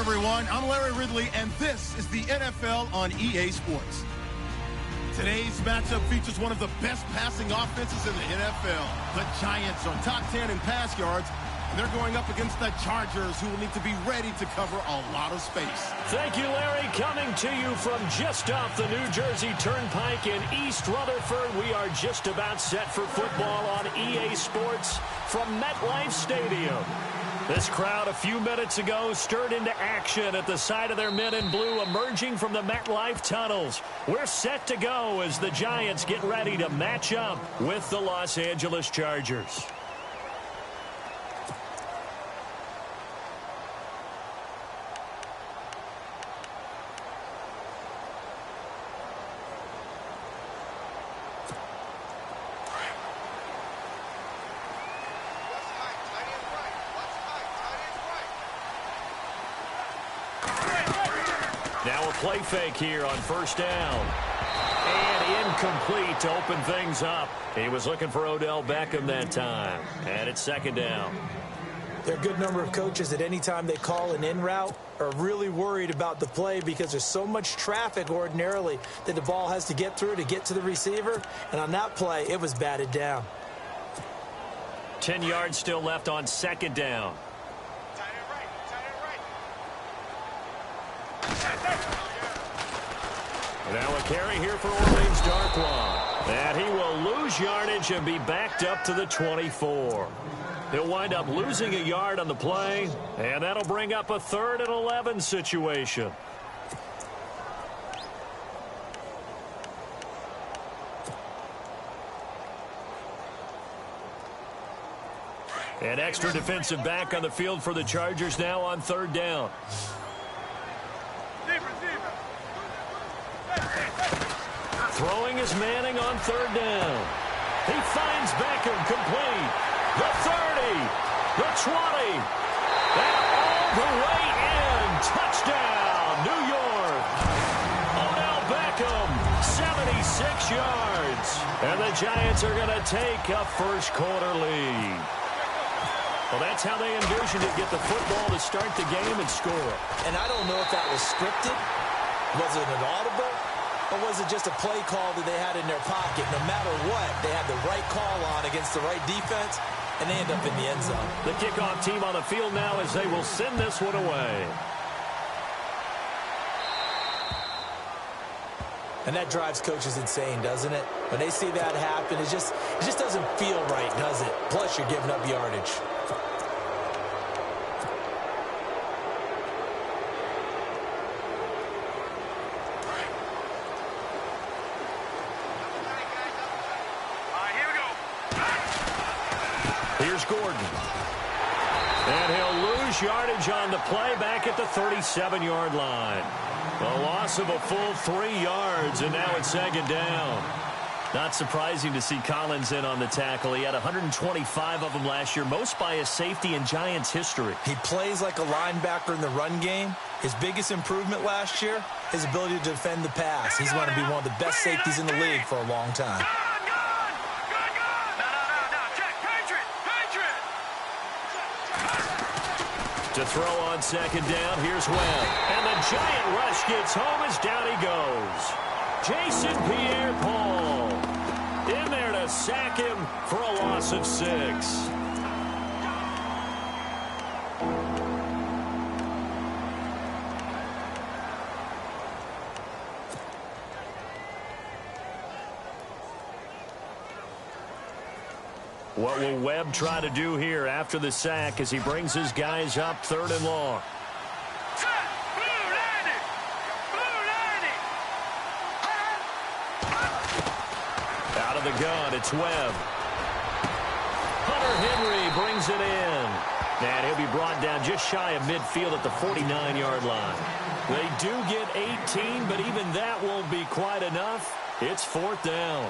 everyone, I'm Larry Ridley, and this is the NFL on EA Sports. Today's matchup features one of the best passing offenses in the NFL. The Giants are top 10 in pass yards, and they're going up against the Chargers, who will need to be ready to cover a lot of space. Thank you, Larry. Coming to you from just off the New Jersey Turnpike in East Rutherford, we are just about set for football on EA Sports from MetLife Stadium. This crowd a few minutes ago stirred into action at the side of their men in blue emerging from the MetLife tunnels. We're set to go as the Giants get ready to match up with the Los Angeles Chargers. Now a play fake here on first down. And incomplete to open things up. He was looking for Odell Beckham that time. And it's second down. There are a good number of coaches that any time they call an in route are really worried about the play because there's so much traffic ordinarily that the ball has to get through to get to the receiver. And on that play, it was batted down. 10 yards still left on second down. Now a carry here for Orleans Darkwa. And he will lose yardage and be backed up to the 24. He'll wind up losing a yard on the play, and that'll bring up a 3rd and 11 situation. An extra defensive back on the field for the Chargers now on 3rd down. Throwing is Manning on 3rd down. He finds Beckham complete. The 30, the 20, and all the way in. Touchdown, New York. Odell Beckham, 76 yards. And the Giants are going to take a first quarter lead. Well, that's how they envisioned it, get the football to start the game and score. And I don't know if that was scripted. Was it an audible? Or was it just a play call that they had in their pocket? No matter what, they had the right call on against the right defense, and they end up in the end zone. The kickoff team on the field now as they will send this one away. And that drives coaches insane, doesn't it? When they see that happen, it just doesn't feel right, does it? Plus, you're giving up yardage. Here's Gordon. And he'll lose yardage on the play back at the 37-yard line. A loss of a full 3 yards, and now it's second down. Not surprising to see Collins in on the tackle. He had 125 of them last year, most by a safety in Giants history. He plays like a linebacker in the run game. His biggest improvement last year, his ability to defend the pass. He's going to be one of the best safeties in the league for a long time. To throw on second down, here's Webb. And the giant rush gets home as down he goes. Jason Pierre-Paul in there to sack him for a loss of 6. What will Webb try to do here after the sack as he brings his guys up 3rd and long? Out of the gun, it's Webb. Hunter Henry brings it in. And he'll be brought down just shy of midfield at the 49-yard line. They do get 18, but even that won't be quite enough. It's 4th down.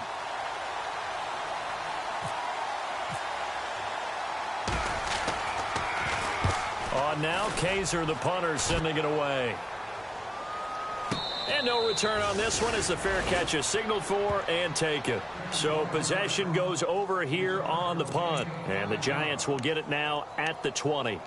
Now Kaiser, the punter, sending it away. And no return on this one as the fair catch is signaled for and taken. So possession goes over here on the punt. And the Giants will get it now at the 20.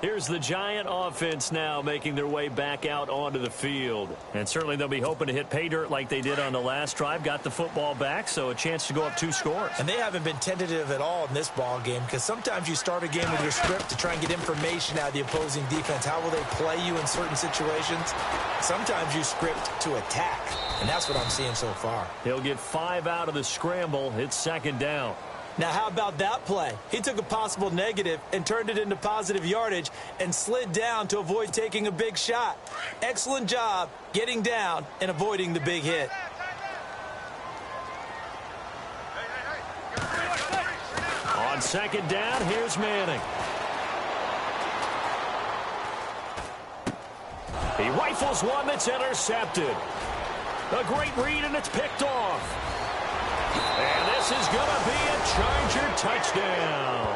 Here's the Giant offense now making their way back out onto the field. And certainly they'll be hoping to hit pay dirt like they did on the last drive. Got the football back, so a chance to go up 2 scores. And they haven't been tentative at all in this ball game, because sometimes you start a game with your script to try and get information out of the opposing defense. How will they play you in certain situations? Sometimes you script to attack, and that's what I'm seeing so far. He'll get 5 out of the scramble. It's 2nd down. Now, how about that play? He took a possible negative and turned it into positive yardage and slid down to avoid taking a big shot. Excellent job getting down and avoiding the big hit. On 2nd down, here's Manning. He rifles one that's intercepted. A great read, and it's picked off. And this is going to be a Charger touchdown.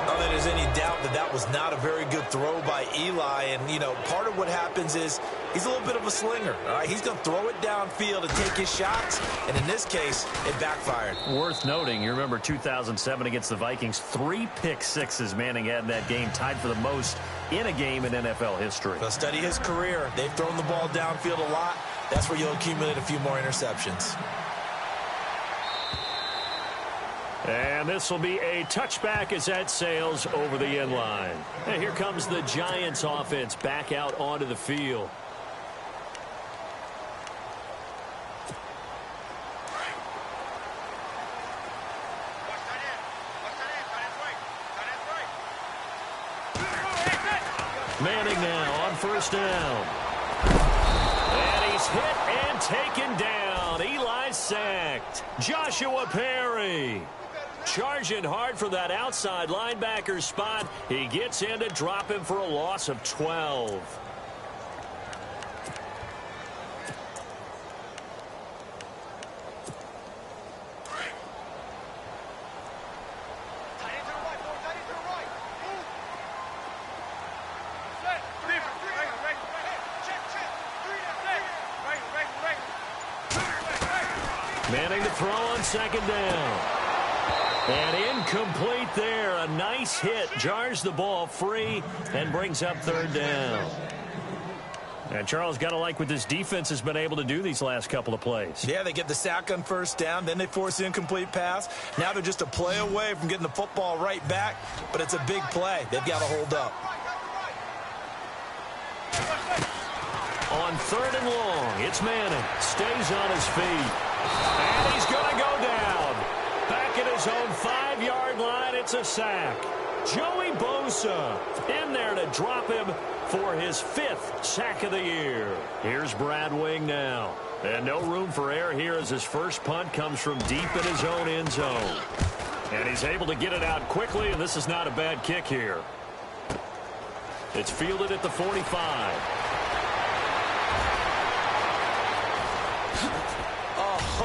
Not that there's any doubt that that was not a very good throw by Eli. And, you know, part of what happens is he's a little bit of a slinger. All right, he's going to throw it downfield and take his shots. And in this case, it backfired. Worth noting, you remember 2007 against the Vikings, 3 pick-sixes Manning had in that game, tied for the most in a game in NFL history. Well, study his career. They've thrown the ball downfield a lot. That's where you'll accumulate a few more interceptions. And this will be a touchback as that sails over the end line. And here comes the Giants offense back out onto the field. Manning now on 1st down. And he's hit and taken down. Eli sacked. Joshua Perry charging hard for that outside linebacker spot. He gets in to drop him for a loss of 12. Manning to throw on 2nd down. And incomplete there. A nice hit. Jars the ball free and brings up 3rd down. And Charles, got to like what this defense has been able to do these last couple of plays. Yeah, they get the sack on 1st down. Then they force the incomplete pass. Now they're just a play away from getting the football right back. But it's a big play. They've got to hold up. On 3rd and long, it's Manning. Stays on his feet. And he's going to go down. Back at his own 5-yard line, it's a sack. Joey Bosa in there to drop him for his 5th sack of the year. Here's Brad Wing now. And no room for error here as his first punt comes from deep in his own end zone. And he's able to get it out quickly, and this is not a bad kick here. It's fielded at the 45.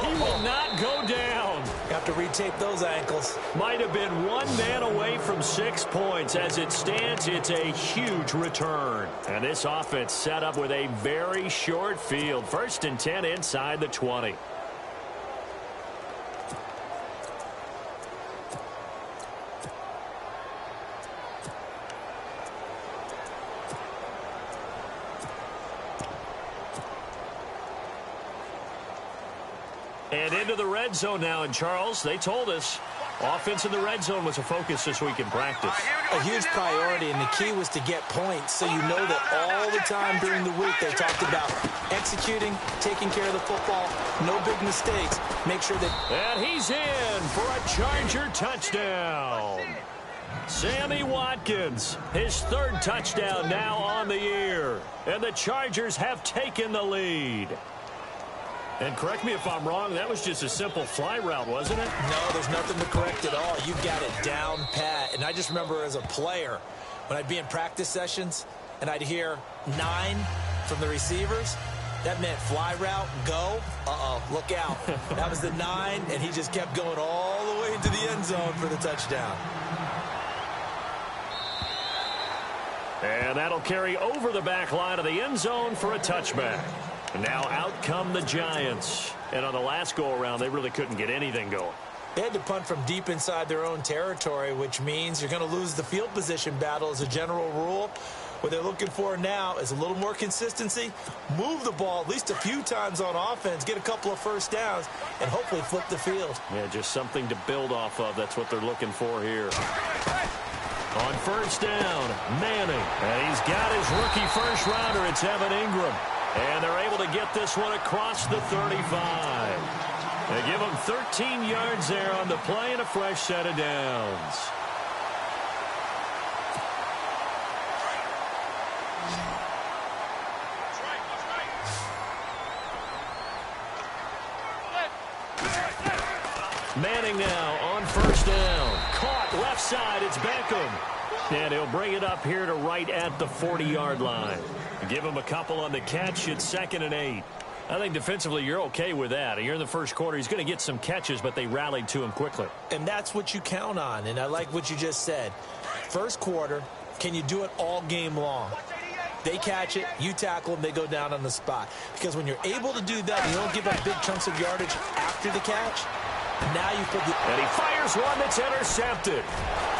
He will not go down. You have to retape those ankles. Might have been 1 man away from 6 points. As it stands, it's a huge return. And this offense set up with a very short field. 1st and 10 inside the 20. And into the red zone now. And Charles, they told us offense in the red zone was a focus this week in practice. A huge priority, and the key was to get points, so you know that all the time during the week they talked about executing, taking care of the football, no big mistakes. Make sure that... And he's in for a Charger touchdown. Sammy Watkins, his 3rd touchdown now on the year. And the Chargers have taken the lead. And correct me if I'm wrong, that was just a simple fly route, wasn't it? No, there's nothing to correct at all. You got it down pat. And I just remember as a player, when I'd be in practice sessions and I'd hear 9 from the receivers, that meant fly route, go. Look out. That was the 9, and he just kept going all the way into the end zone for the touchdown. And that'll carry over the back line of the end zone for a touchback. And now out come the Giants. And on the last go-around, they really couldn't get anything going. They had to punt from deep inside their own territory, which means you're going to lose the field position battle as a general rule. What they're looking for now is a little more consistency, move the ball at least a few times on offense, get a couple of first downs, and hopefully flip the field. Yeah, just something to build off of. That's what they're looking for here. On first down, Manning. And he's got his rookie first-rounder. It's Evan Ingram. And they're able to get this one across the 35. They give him 13 yards there on the play and a fresh set of downs. Manning now on first down. Caught left side. It's Beckham. And he'll bring it up here to right at the 40-yard line. Give him a couple on the catch. It's 2nd and 8. I think defensively you're okay with that. Here in the first quarter, he's going to get some catches, but they rallied to him quickly. And that's what you count on, and I like what you just said. First quarter, can you do it all game long? They catch it, you tackle them, they go down on the spot. Because when you're able to do that, you don't give up big chunks of yardage after the catch. Now you put the... And he fires one that's intercepted.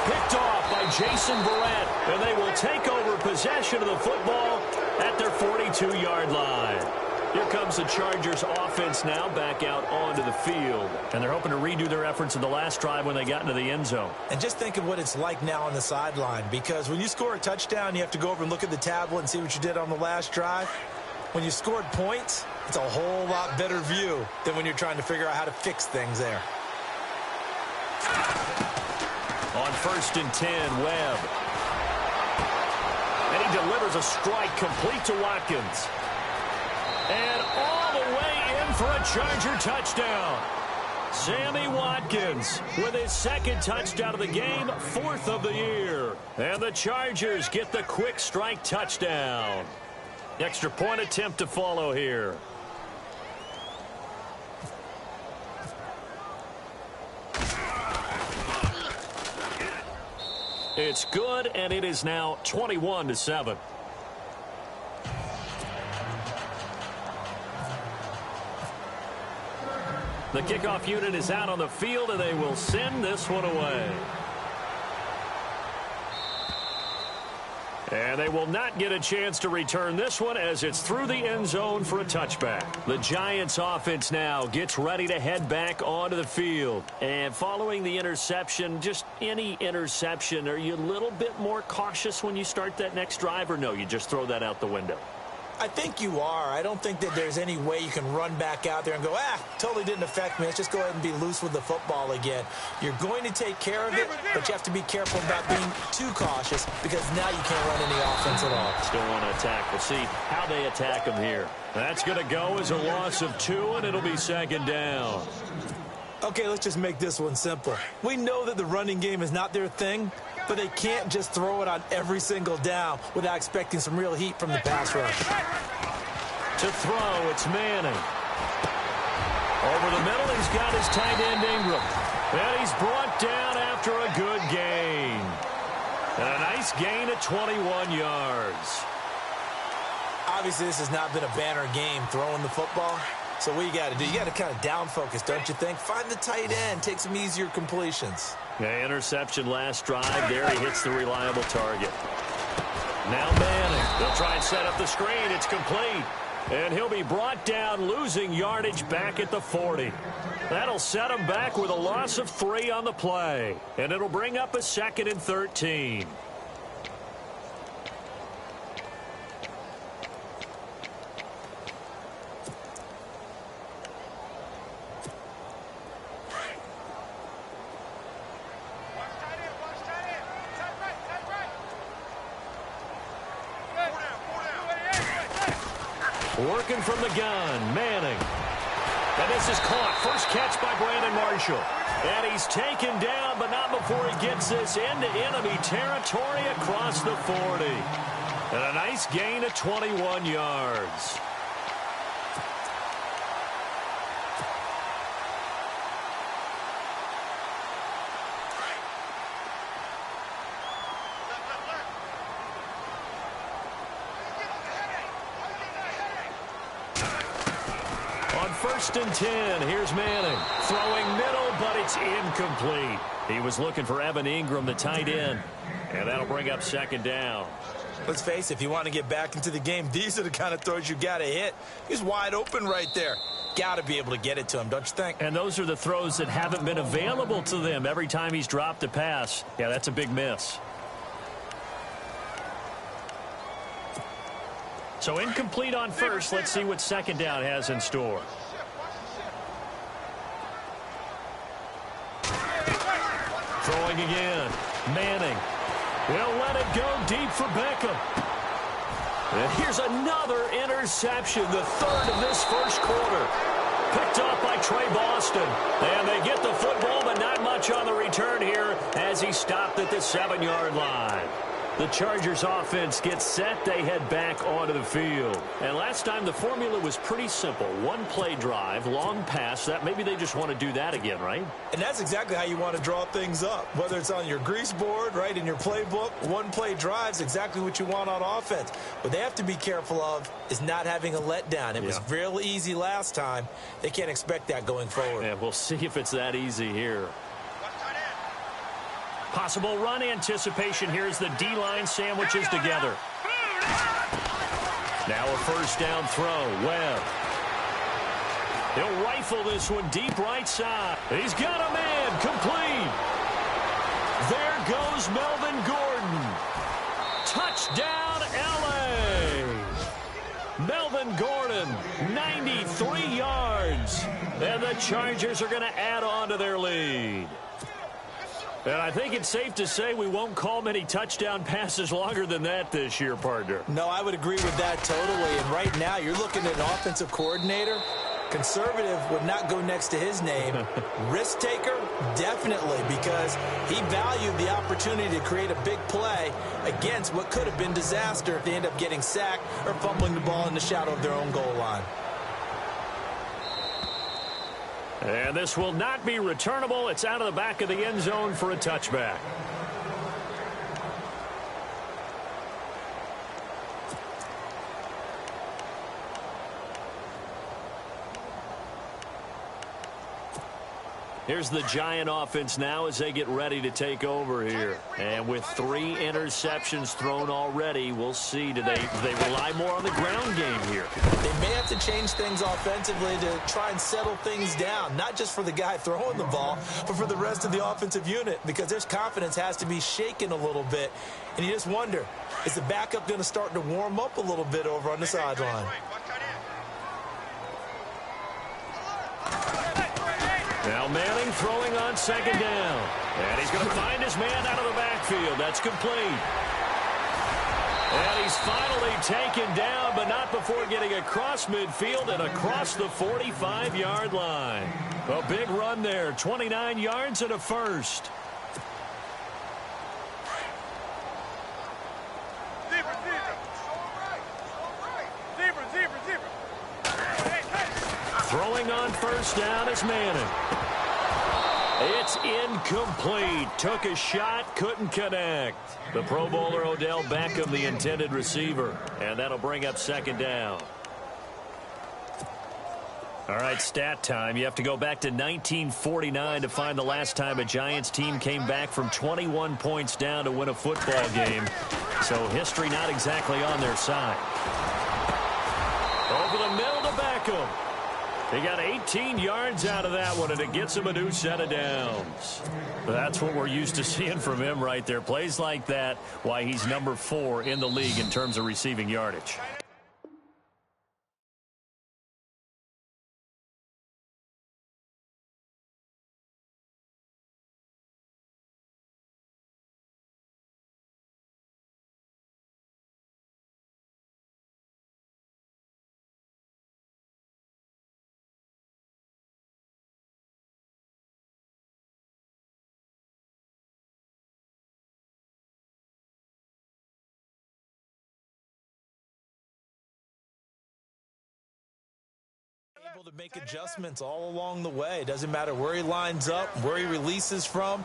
Picked off by Jason Barrett. And they will take over possession of the football at their 42-yard line. Here comes the Chargers offense now back out onto the field. And they're hoping to redo their efforts in the last drive when they got into the end zone. And just think of what it's like now on the sideline. Because when you score a touchdown, you have to go over and look at the tablet and see what you did on the last drive. When you scored points, it's a whole lot better view than when you're trying to figure out how to fix things there. On 1st and 10, Webb. And he delivers a strike complete to Watkins. And all the way in for a Charger touchdown. Sammy Watkins with his 2nd touchdown of the game, 4th of the year. And the Chargers get the quick strike touchdown. Extra point attempt to follow here. It's good, and it is now 21-7. The kickoff unit is out on the field, and they will send this one away. And they will not get a chance to return this one as it's through the end zone for a touchback. The Giants offense now gets ready to head back onto the field. And following the interception, just any interception, are you a little bit more cautious when you start that next drive, or no, you just throw that out the window? I think you are. I don't think that there's any way you can run back out there and go, totally didn't affect me. Let's just go ahead and be loose with the football again. You're going to take care of it, but you have to be careful about being too cautious because now you can't run any offense at all. Still want to attack. We'll see how they attack them here. That's going to go as a loss of 2, and it'll be 2nd down. Okay, let's just make this one simple. We know that the running game is not their thing, but they can't just throw it on every single down without expecting some real heat from the pass rush. To throw, it's Manning. Over the middle, he's got his tight end Ingram. And he's brought down after a good gain. And a nice gain of 21 yards. Obviously, this has not been a banner game throwing the football. So what you got to do, you got to kind of down focus, don't you think? Find the tight end, take some easier completions. Yeah, interception last drive. There he hits the reliable target. Now Manning. They'll try and set up the screen. It's complete. And he'll be brought down, losing yardage back at the 40. That'll set him back with a loss of 3 on the play. And it'll bring up a 2nd and 13. Working from the gun, Manning. And this is caught. First catch by Brandon Marshall. And he's taken down, but not before he gets this into enemy territory across the 40. And a nice gain of 21 yards. On 1st and 10, here's Manning. Throwing middle but it's incomplete. He was looking for Evan Ingram, the tight end, and that'll bring up second down. Let's face it, if you want to get back into the game, these are the kind of throws you got to hit. He's wide open right there. Got to be able to get it to him, don't you think? And those are the throws that haven't been available to them every time he's dropped a pass. Yeah, that's a big miss. So incomplete on first. Let's see what second down has in store. Throwing again. Manning will let it go deep for Beckham. And here's another interception, the third of this first quarter. Picked off by Trey Boston. And they get the football, but not much on the return here as he stopped at the 7-yard line. The Chargers offense gets set. They head back onto the field. And last time the formula was pretty simple. One play drive, long pass. That maybe they just want to do that again, right? And that's exactly how you want to draw things up. Whether it's on your grease board, right, in your playbook, one play drive's exactly what you want on offense. What they have to be careful of is not having a letdown. It was real easy last time. They can't expect that going forward. Yeah, we'll see if it's that easy here. Possible run anticipation. Here's the D-line sandwiches together. Now a first down throw. Webb. He'll rifle this one deep right side. He's got a man. Complete. There goes Melvin Gordon. Touchdown, L.A. Melvin Gordon, 93 yards. And the Chargers are going to add on to their lead. And I think it's safe to say we won't call many touchdown passes longer than that this year, partner. No, I would agree with that totally. And right now, you're looking at an offensive coordinator. Conservative would not go next to his name. Risk taker, definitely, because he valued the opportunity to create a big play against what could have been disaster if they end up getting sacked or fumbling the ball in the shadow of their own goal line. And this will not be returnable. It's out of the back of the end zone for a touchback. Here's the Giant offense now as they get ready to take over here. And with 3 interceptions thrown already, we'll see. Do they rely more on the ground game here? They may have to change things offensively to try and settle things down, not just for the guy throwing the ball, but for the rest of the offensive unit, because their confidence has to be shaken a little bit. And you just wonder, is the backup going to start to warm up a little bit over on the sideline? Now Manning throwing on second down. And he's going to find his man out of the backfield. That's complete. And he's finally taken down, but not before getting across midfield and across the 45-yard line. A big run there, 29 yards and a first. Throwing on first down is Manning. It's incomplete. Took a shot, couldn't connect. The Pro Bowler Odell Beckham, the intended receiver. And that'll bring up second down. All right, stat time. You have to go back to 1949 to find the last time a Giants team came back from 21 points down to win a football game. So history not exactly on their side. Over the middle to Beckham. He got 18 yards out of that one, and it gets him a new set of downs. That's what we're used to seeing from him right there. Plays like that, why he's number 4 in the league in terms of receiving yardage. Able to make adjustments all along the way. Doesn't matter where he lines up, where he releases from,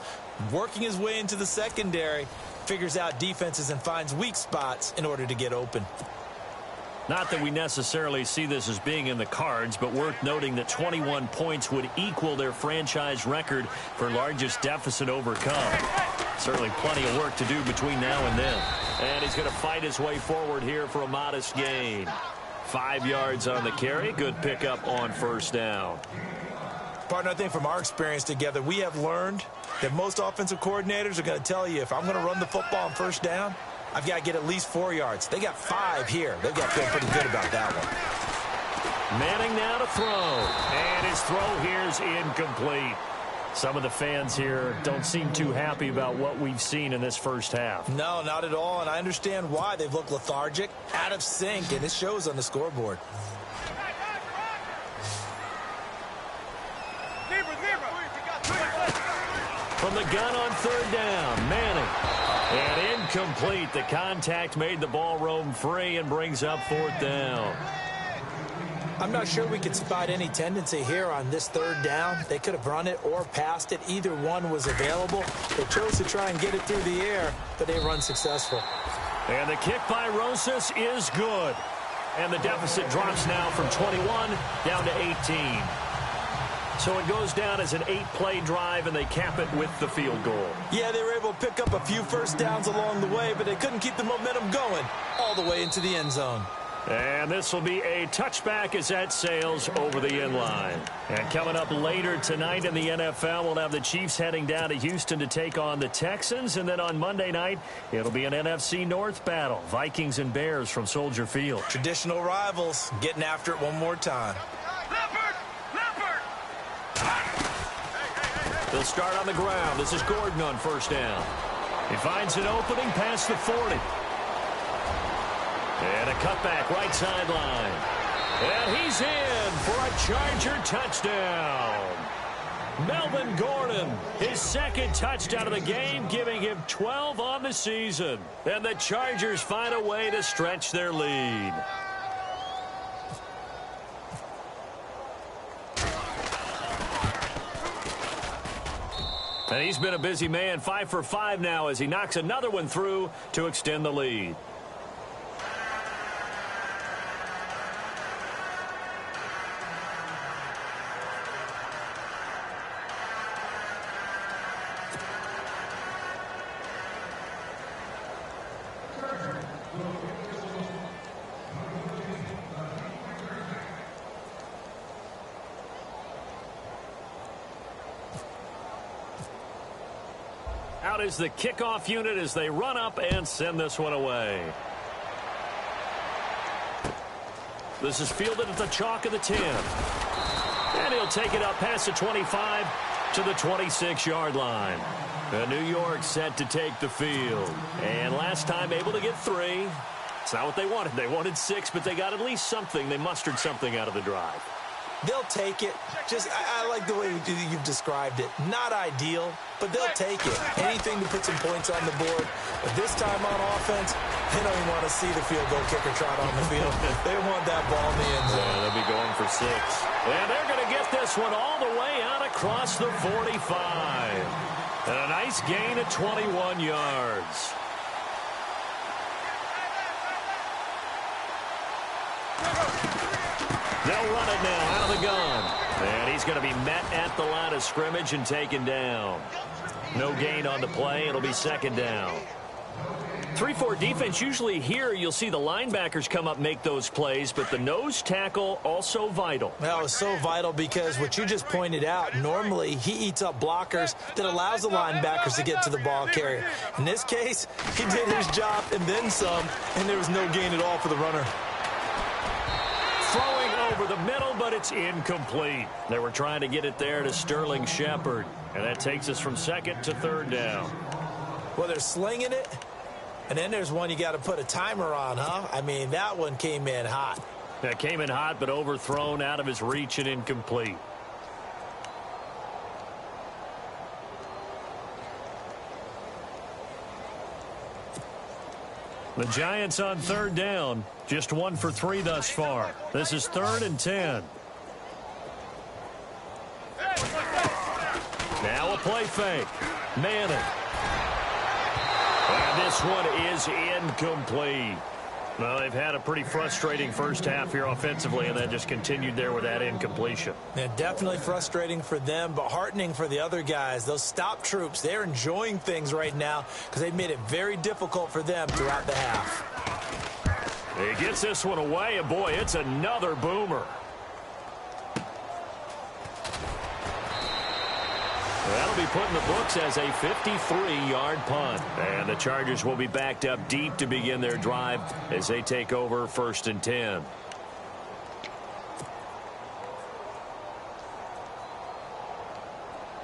working his way into the secondary, figures out defenses and finds weak spots in order to get open. Not that we necessarily see this as being in the cards, but worth noting that 21 points would equal their franchise record for largest deficit overcome. Certainly plenty of work to do between now and then. And he's going to fight his way forward here for a modest gain. 5 yards on the carry. Good pickup on first down. Partner, I think from our experience together, we have learned that most offensive coordinators are going to tell you, if I'm going to run the football on first down, I've got to get at least 4 yards. They got 5 here. They've got to feel pretty good about that one. Manning now to throw. And his throw here's incomplete. Some of the fans here don't seem too happy about what we've seen in this first half. No, not at all, and I understand why. They've looked lethargic, out of sync, and it shows on the scoreboard. From the gun on third down, Manning. And incomplete. The contact made the ball roam free and brings up fourth down. I'm not sure we could spot any tendency here on this third down. They could have run it or passed it. Either one was available. They chose to try and get it through the air, but they run successful. And the kick by Rosas is good. And the deficit drops now from 21 down to 18. So it goes down as an 8-play drive, and they cap it with the field goal. Yeah, they were able to pick up a few first downs along the way, but they couldn't keep the momentum going all the way into the end zone. And this will be a touchback as that sails over the end line. And coming up later tonight in the NFL, we'll have the Chiefs heading down to Houston to take on the Texans. And then on Monday night, it'll be an NFC North battle. Vikings and Bears from Soldier Field. Traditional rivals getting after it one more time. They'll start on the ground. This is Gordon on first down. He finds an opening past the 40. And a cutback right sideline. And he's in for a Charger touchdown. Melvin Gordon, his second touchdown of the game, giving him 12 on the season. And the Chargers find a way to stretch their lead. And he's been a busy man, 5 for 5 now as he knocks another one through to extend the lead. Out is the kickoff unit as they run up and send this one away. This is fielded at the chalk of the 10. And he'll take it up past the 25 to the 26-yard line. And New York set to take the field. And last time able to get 3. It's not what they wanted. They wanted 6, but they got at least something. They mustered something out of the drive. They'll take it. I like the way you've described it. Not ideal, but they'll take it. Anything to put some points on the board. But this time on offense, they don't even want to see the field goal kicker trot on the field. They want that ball in the end zone. Yeah, they'll be going for 6. And they're going to get this one all the way out across the 45. And a nice gain of 21 yards. They'll run it now out of the gun. And he's going to be met at the line of scrimmage and taken down. No gain on the play. It'll be second down. 3-4 defense, usually here you'll see the linebackers come up, make those plays, but the nose tackle also vital. Well, it's so vital because what you just pointed out, normally he eats up blockers that allows the linebackers to get to the ball carrier. In this case, he did his job and then some, and there was no gain at all for the runner. Throwing over the middle, but it's incomplete. They were trying to get it there to Sterling Shepard, and that takes us from second to third down. Well, they're slinging it. And then there's one you got to put a timer on, huh? I mean, that one came in hot. That came in hot, but overthrown out of his reach and incomplete. The Giants on third down, just 1 for 3 thus far. This is 3rd and 10. Now a play fake. Manning. And this one is incomplete. Well, they've had a pretty frustrating first half here offensively, and then just continued there with that incompletion. Yeah, definitely frustrating for them, but heartening for the other guys. Those stop troops, they're enjoying things right now because they've made it very difficult for them throughout the half. He gets this one away, and boy, it's another boomer. That'll be put in the books as a 53-yard punt. And the Chargers will be backed up deep to begin their drive as they take over 1st and 10.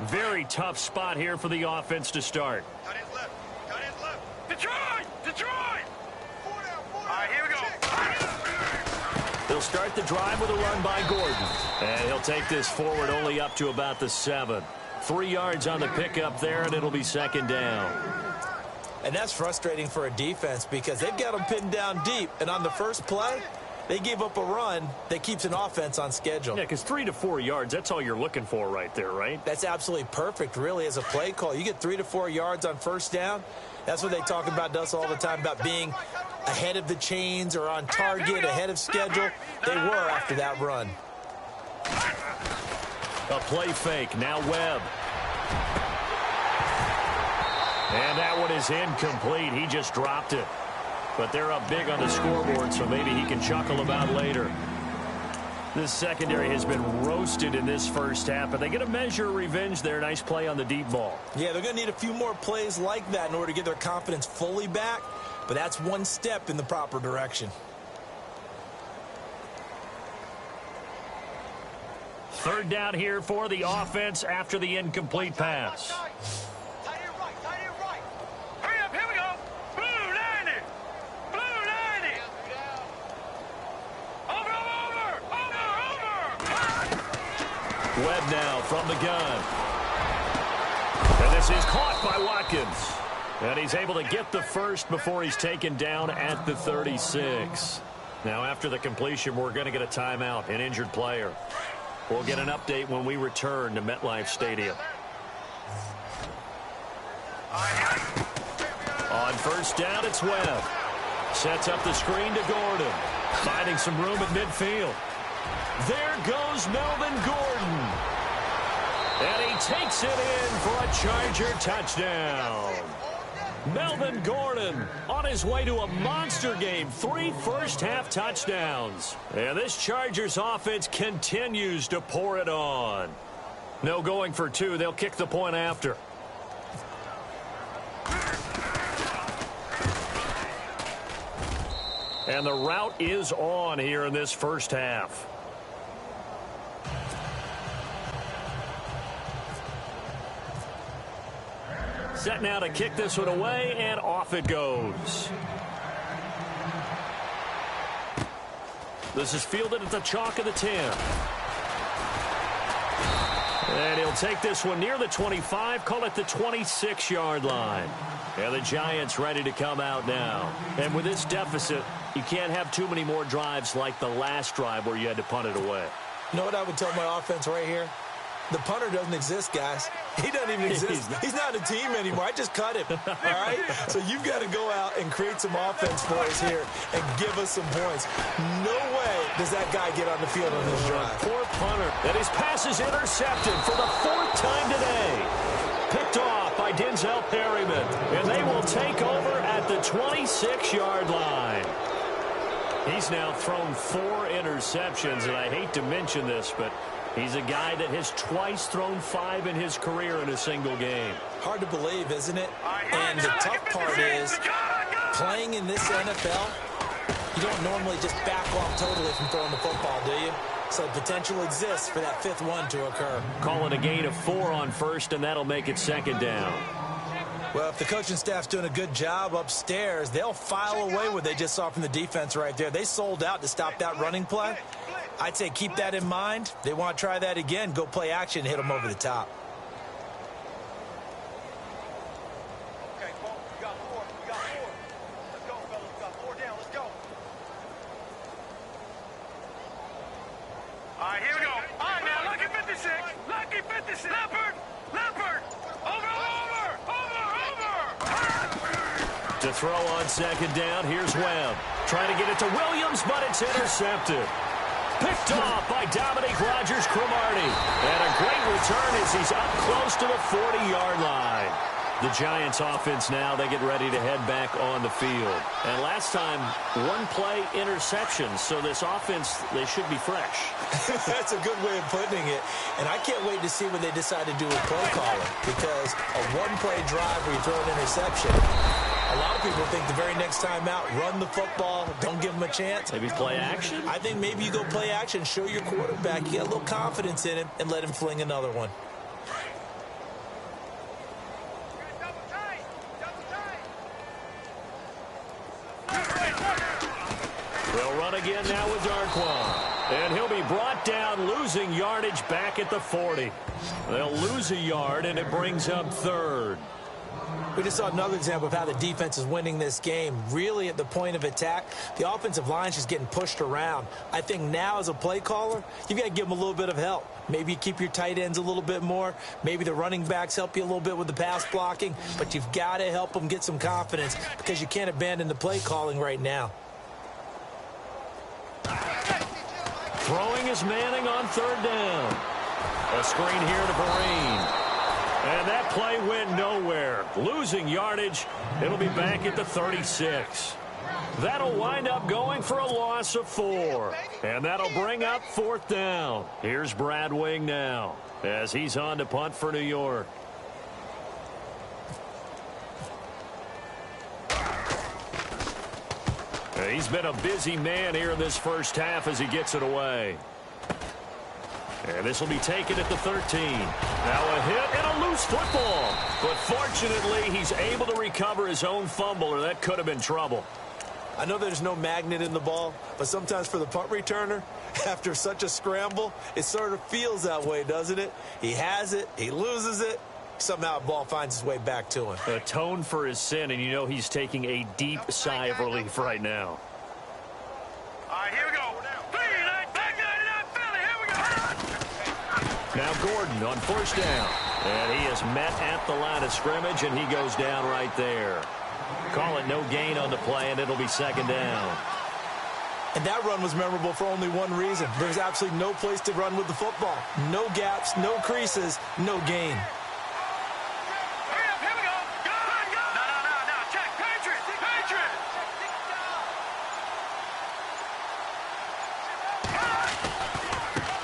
Very tough spot here for the offense to start. Cut his left. Cut his left. Detroit! Detroit! 4 down, 4 down. All right, here we go. They'll start the drive with a run by Gordon. And he'll take this forward only up to about the 7. 3 yards on the pickup there, and it'll be 2nd down. And that's frustrating for a defense because they've got them pinned down deep. And on the first play, they gave up a run that keeps an offense on schedule. Yeah, because 3 to 4 yards, that's all you're looking for right there, right? That's absolutely perfect, really, as a play call. You get 3 to 4 yards on first down. That's what they talk about us all the time, about being ahead of the chains or on target, ahead of schedule. They were after that run. A play fake. Now Webb. And that one is incomplete. He just dropped it. But they're up big on the scoreboard, so maybe he can chuckle about later. This secondary has been roasted in this first half, but they get a measure of revenge there. Nice play on the deep ball. Yeah, they're going to need a few more plays like that in order to get their confidence fully back, but that's one step in the proper direction. 3rd down here for the offense after the incomplete pass. Tight end right. Hurry up, here we go. Blue 90. Blue 90. Over. Webb now from the gun. And this is caught by Watkins. And he's able to get the first before he's taken down at the 36. Now after the completion, we're going to get a timeout, an injured player. We'll get an update when we return to MetLife Stadium. On 1st down, it's Webb. Sets up the screen to Gordon. Finding some room at midfield. There goes Melvin Gordon. And he takes it in for a Charger touchdown. Melvin Gordon on his way to a monster game. 3 first-half touchdowns. And this Chargers offense continues to pour it on. No going for 2. They'll kick the point after. And the route is on here in this first half. Set now to kick this one away, and off it goes. This is fielded at the chalk of the 10. And he'll take this one near the 25, call it the 26-yard line. And the Giants ready to come out now. And with this deficit, you can't have too many more drives like the last drive where you had to punt it away. You know what I would tell my offense right here? The punter doesn't exist, guys. He doesn't even exist. He's not a team anymore. I just cut him, all right? So you've got to go out and create some offense for us here and give us some points. No way does that guy get on the field on this drive. Poor punter. And his pass is intercepted for the 4th time today. Picked off by Denzel Perryman. And they will take over at the 26-yard line. He's now thrown 4 interceptions, and I hate to mention this, but he's a guy that has twice thrown 5 in his career in a single game. Hard to believe, isn't it? And the tough part is, playing in this NFL, you don't normally just back off totally from throwing the football, do you? So potential exists for that 5th one to occur. Call it a gain of 4 on 1st, and that'll make it 2nd down. Well, if the coaching staff's doing a good job upstairs, they'll file away what they just saw from the defense right there. They sold out to stop that running play. I'd say keep that in mind. They want to try that again. Go play action, hit them over the top. Okay, Paul, we got 4. Let's go, fellas. We got 4 down. Let's go. All right, here we go. All right, now, lucky 56. Lucky 56. Leopard. Over. To throw on second down, here's Webb. Trying to get it to Williams, but it's intercepted. Picked off by Dominique Rodgers-Cromartie. And a great return as he's up close to the 40-yard line. The Giants offense now, they get ready to head back on the field. And last time, one-play interception. So this offense, they should be fresh. That's a good way of putting it. And I can't wait to see what they decide to do with play calling. Because a one-play drive where you throw an interception, a lot of people think the very next time out, run the football, don't give them a chance. Maybe play action? I think maybe you go play action, show your quarterback you got a little confidence in him, and let him fling another one. They'll run again now with Darquan. And he'll be brought down, losing yardage back at the 40. They'll lose a yard, and it brings up third. We just saw another example of how the defense is winning this game. Really at the point of attack, the offensive line's just getting pushed around. I think now as a play caller, you've got to give them a little bit of help. Maybe you keep your tight ends a little bit more. Maybe the running backs help you a little bit with the pass blocking. But you've got to help them get some confidence because you can't abandon the play calling right now. Throwing is Manning on third down. A screen here to Vereen. And that play went nowhere. Losing yardage. It'll be back at the 36. That'll wind up going for a loss of 4. And that'll bring up fourth down. Here's Brad Wing now as he's on to punt for New York. He's been a busy man here in this first half as he gets it away. And this will be taken at the 13. Now a hit and a loose football. But fortunately, he's able to recover his own fumble, or that could have been trouble. I know there's no magnet in the ball, but sometimes for the punt returner, after such a scramble, it sort of feels that way, doesn't it? He has it, he loses it, somehow the ball finds its way back to him. Atone for his sin, and you know he's taking a deep sigh of relief right now. All right, here we go. Now Gordon on first down. And he is met at the line of scrimmage, and he goes down right there. Call it no gain on the play, and it'll be second down. And that run was memorable for only one reason. There's absolutely no place to run with the football. No gaps, no creases, no gain.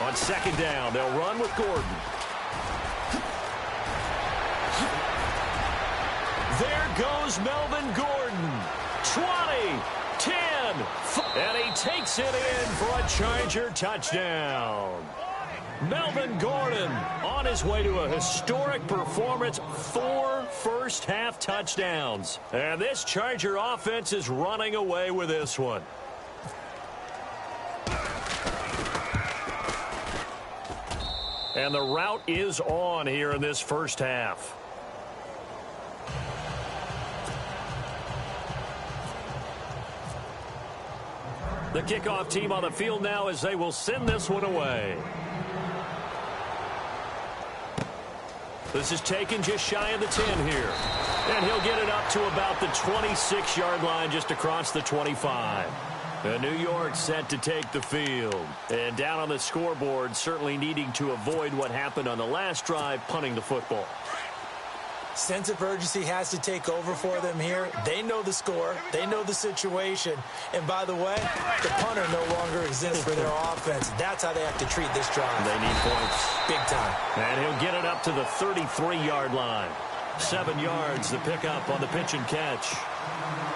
On second down, they'll run with Gordon. There goes Melvin Gordon. 20, 10, and he takes it in for a Charger touchdown. Melvin Gordon on his way to a historic performance, 4 first-half touchdowns. And this Charger offense is running away with this one. And the route is on here in this first half. The kickoff team on the field now as they will send this one away. This is taken just shy of the 10 here. And he'll get it up to about the 26-yard line just across the 25. New York set to take the field. And down on the scoreboard, certainly needing to avoid what happened on the last drive, punting the football. Sense of urgency has to take over for them here. They know the score. They know the situation. And by the way, the punter no longer exists for their offense. That's how they have to treat this drive. They need points. Big time. And he'll get it up to the 33-yard line. 7 yards, the pickup on the pitch and catch.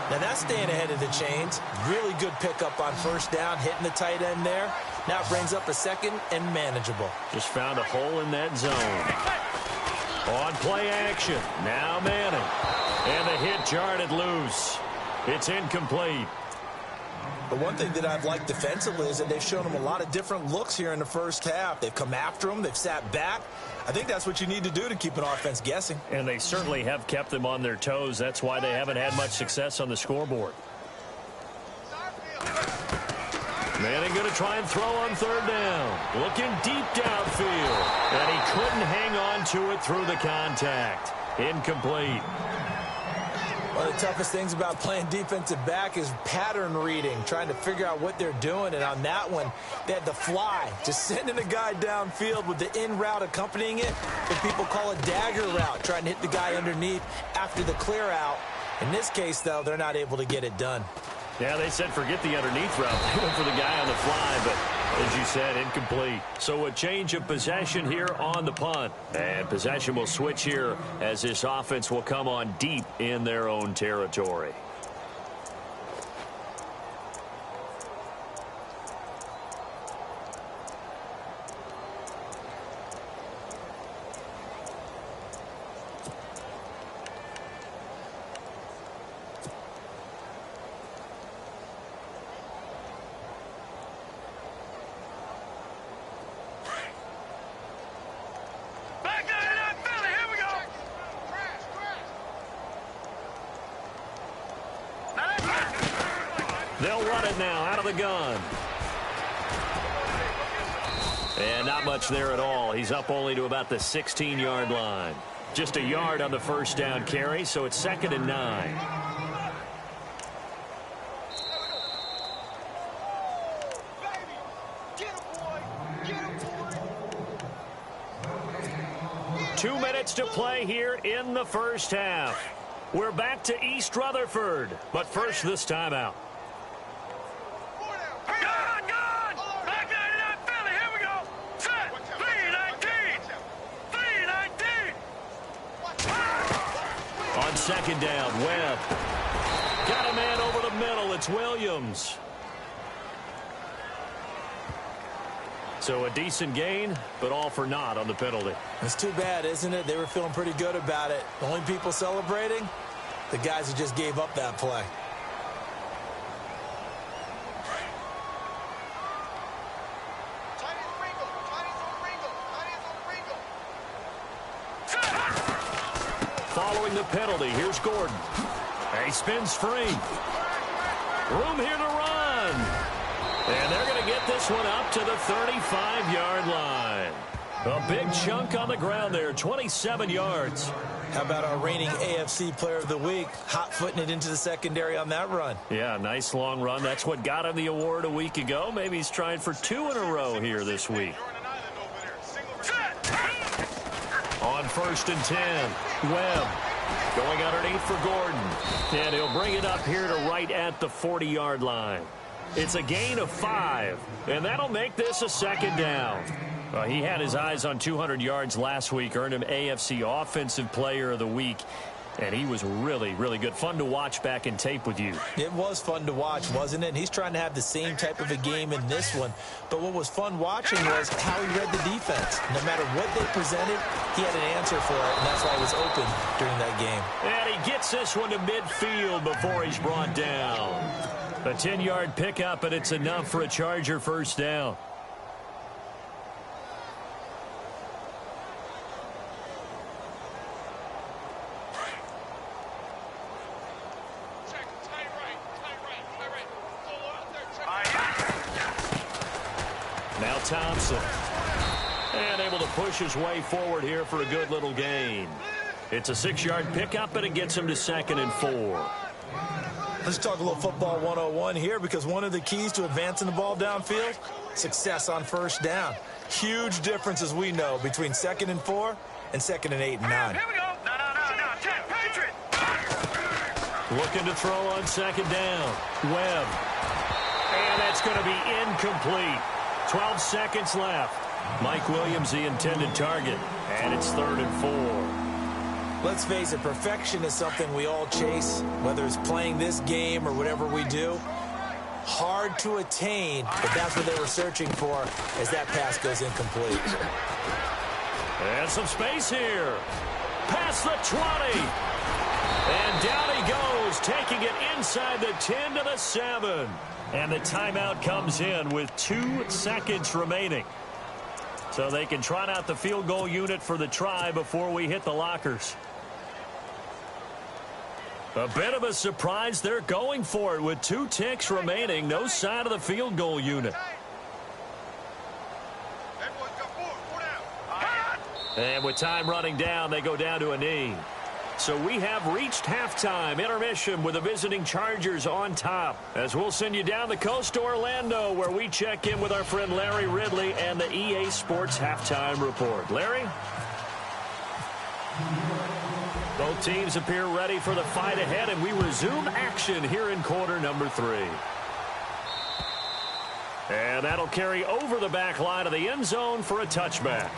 Now that's staying ahead of the chains. Really good pickup on first down, hitting the tight end there. Now it brings up a second and manageable. Just found a hole in that zone. On play action. Now Manning. And the hit jarred it loose. It's incomplete. But one thing that I've liked defensively is that they've shown them a lot of different looks here in the first half. They've come after them. They've sat back. I think that's what you need to do to keep an offense guessing. And they certainly have kept them on their toes. That's why they haven't had much success on the scoreboard. Manning going to try and throw on third down. Looking deep downfield. And he couldn't hang on to it through the contact. Incomplete. One of the toughest things about playing defensive back is pattern reading, trying to figure out what they're doing. And on that one, they had the fly, just sending a guy downfield with the in route accompanying it. What people call a dagger route, trying to hit the guy underneath after the clear out. In this case, though, they're not able to get it done. Yeah, they said forget the underneath route. They went for the guy on the fly, but as you said, incomplete. So a change of possession here on the punt. And possession will switch here as this offense will come on deep in their own territory. They'll run it now out of the gun. And not much there at all. He's up only to about the 16-yard line. Just a yard on the first down carry, so it's 2nd and 9. Two minutes to play here in the first half. We're back to East Rutherford, but first this timeout. On 2nd down, Webb. Got a man over the middle. It's Williams. So a decent gain, but all for naught on the penalty. It's too bad, isn't it? They were feeling pretty good about it. The only people celebrating, the guys who just gave up that play. Following the penalty, here's Gordon. He spins free. Room here to run. And they're going to get this one up to the 35-yard line. A big chunk on the ground there, 27 yards. How about our reigning AFC Player of the Week, hot-footing it into the secondary on that run? Yeah, nice long run. That's what got him the award a week ago. Maybe he's trying for 2 in a row here this week. On 1st and 10, Webb going underneath for Gordon. And he'll bring it up here to right at the 40-yard line. It's a gain of 5, and that'll make this a 2nd down. He had his eyes on 200 yards last week, earned him AFC Offensive Player of the Week, and he was really, really good. Fun to watch back in tape with you. It was fun to watch, wasn't it? And he's trying to have the same type of a game in this one. But what was fun watching was how he read the defense. No matter what they presented, he had an answer for it, and that's why he was open during that game. And he gets this one to midfield before he's brought down. A 10-yard pickup, and it's enough for a Charger first down. Now Thompson. And able to push his way forward here for a good little gain. It's a 6-yard pickup, and it gets him to 2nd and 4. Let's talk a little football 101 here, because one of the keys to advancing the ball downfield, success on first down. Huge difference, as we know, between 2nd and 4 and 2nd and 8 and 9. Here we go. No. Check, Patriot. Looking to throw on 2nd down. Webb. And that's going to be incomplete. 12 seconds left. Mike Williams, the intended target. And it's 3rd and 4. Let's face it, perfection is something we all chase, whether it's playing this game or whatever we do. Hard to attain, but that's what they were searching for as that pass goes incomplete. And some space here. Past the 20. And down he goes, taking it inside the 10 to the 7. And the timeout comes in with 2 seconds remaining. So they can trot out the field goal unit for the try before we hit the lockers. A bit of a surprise. They're going for it with 2 ticks remaining. No sign of the field goal unit. And with time running down, they go down to a knee. So we have reached halftime, intermission with the visiting Chargers on top. As we'll send you down the coast to Orlando, where we check in with our friend Larry Ridley and the EA Sports Halftime Report. Larry? Both teams appear ready for the fight ahead, and we resume action here in quarter number 3. And that'll carry over the back line of the end zone for a touchback.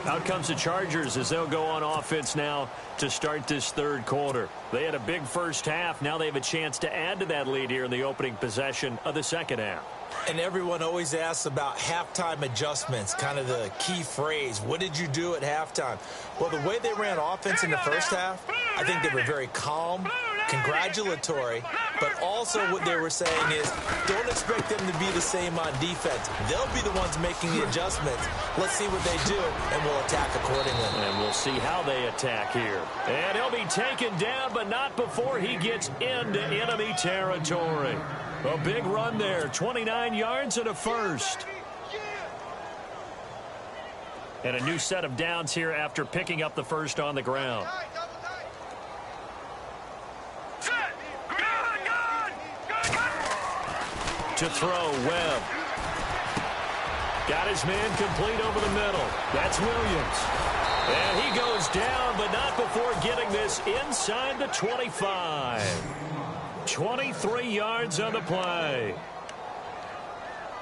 Out comes the Chargers as they'll go on offense now to start this third quarter. They had a big first half. Now they have a chance to add to that lead here in the opening possession of the second half. And everyone always asks about halftime adjustments, kind of the key phrase. What did you do at halftime? Well, the way they ran offense in the first half, I think they were very calm, congratulatory, but also what they were saying is don't expect them to be the same on defense. They'll be the ones making the adjustments. Let's see what they do, and we'll attack accordingly. And we'll see how they attack here. And he'll be taken down, but not before he gets into enemy territory. A big run there, 29 yards and a first. And a new set of downs here after picking up the first on the ground. To throw, Webb. Got his man complete over the middle. That's Williams. And he goes down, but not before getting this inside the 25. 23 yards on the play.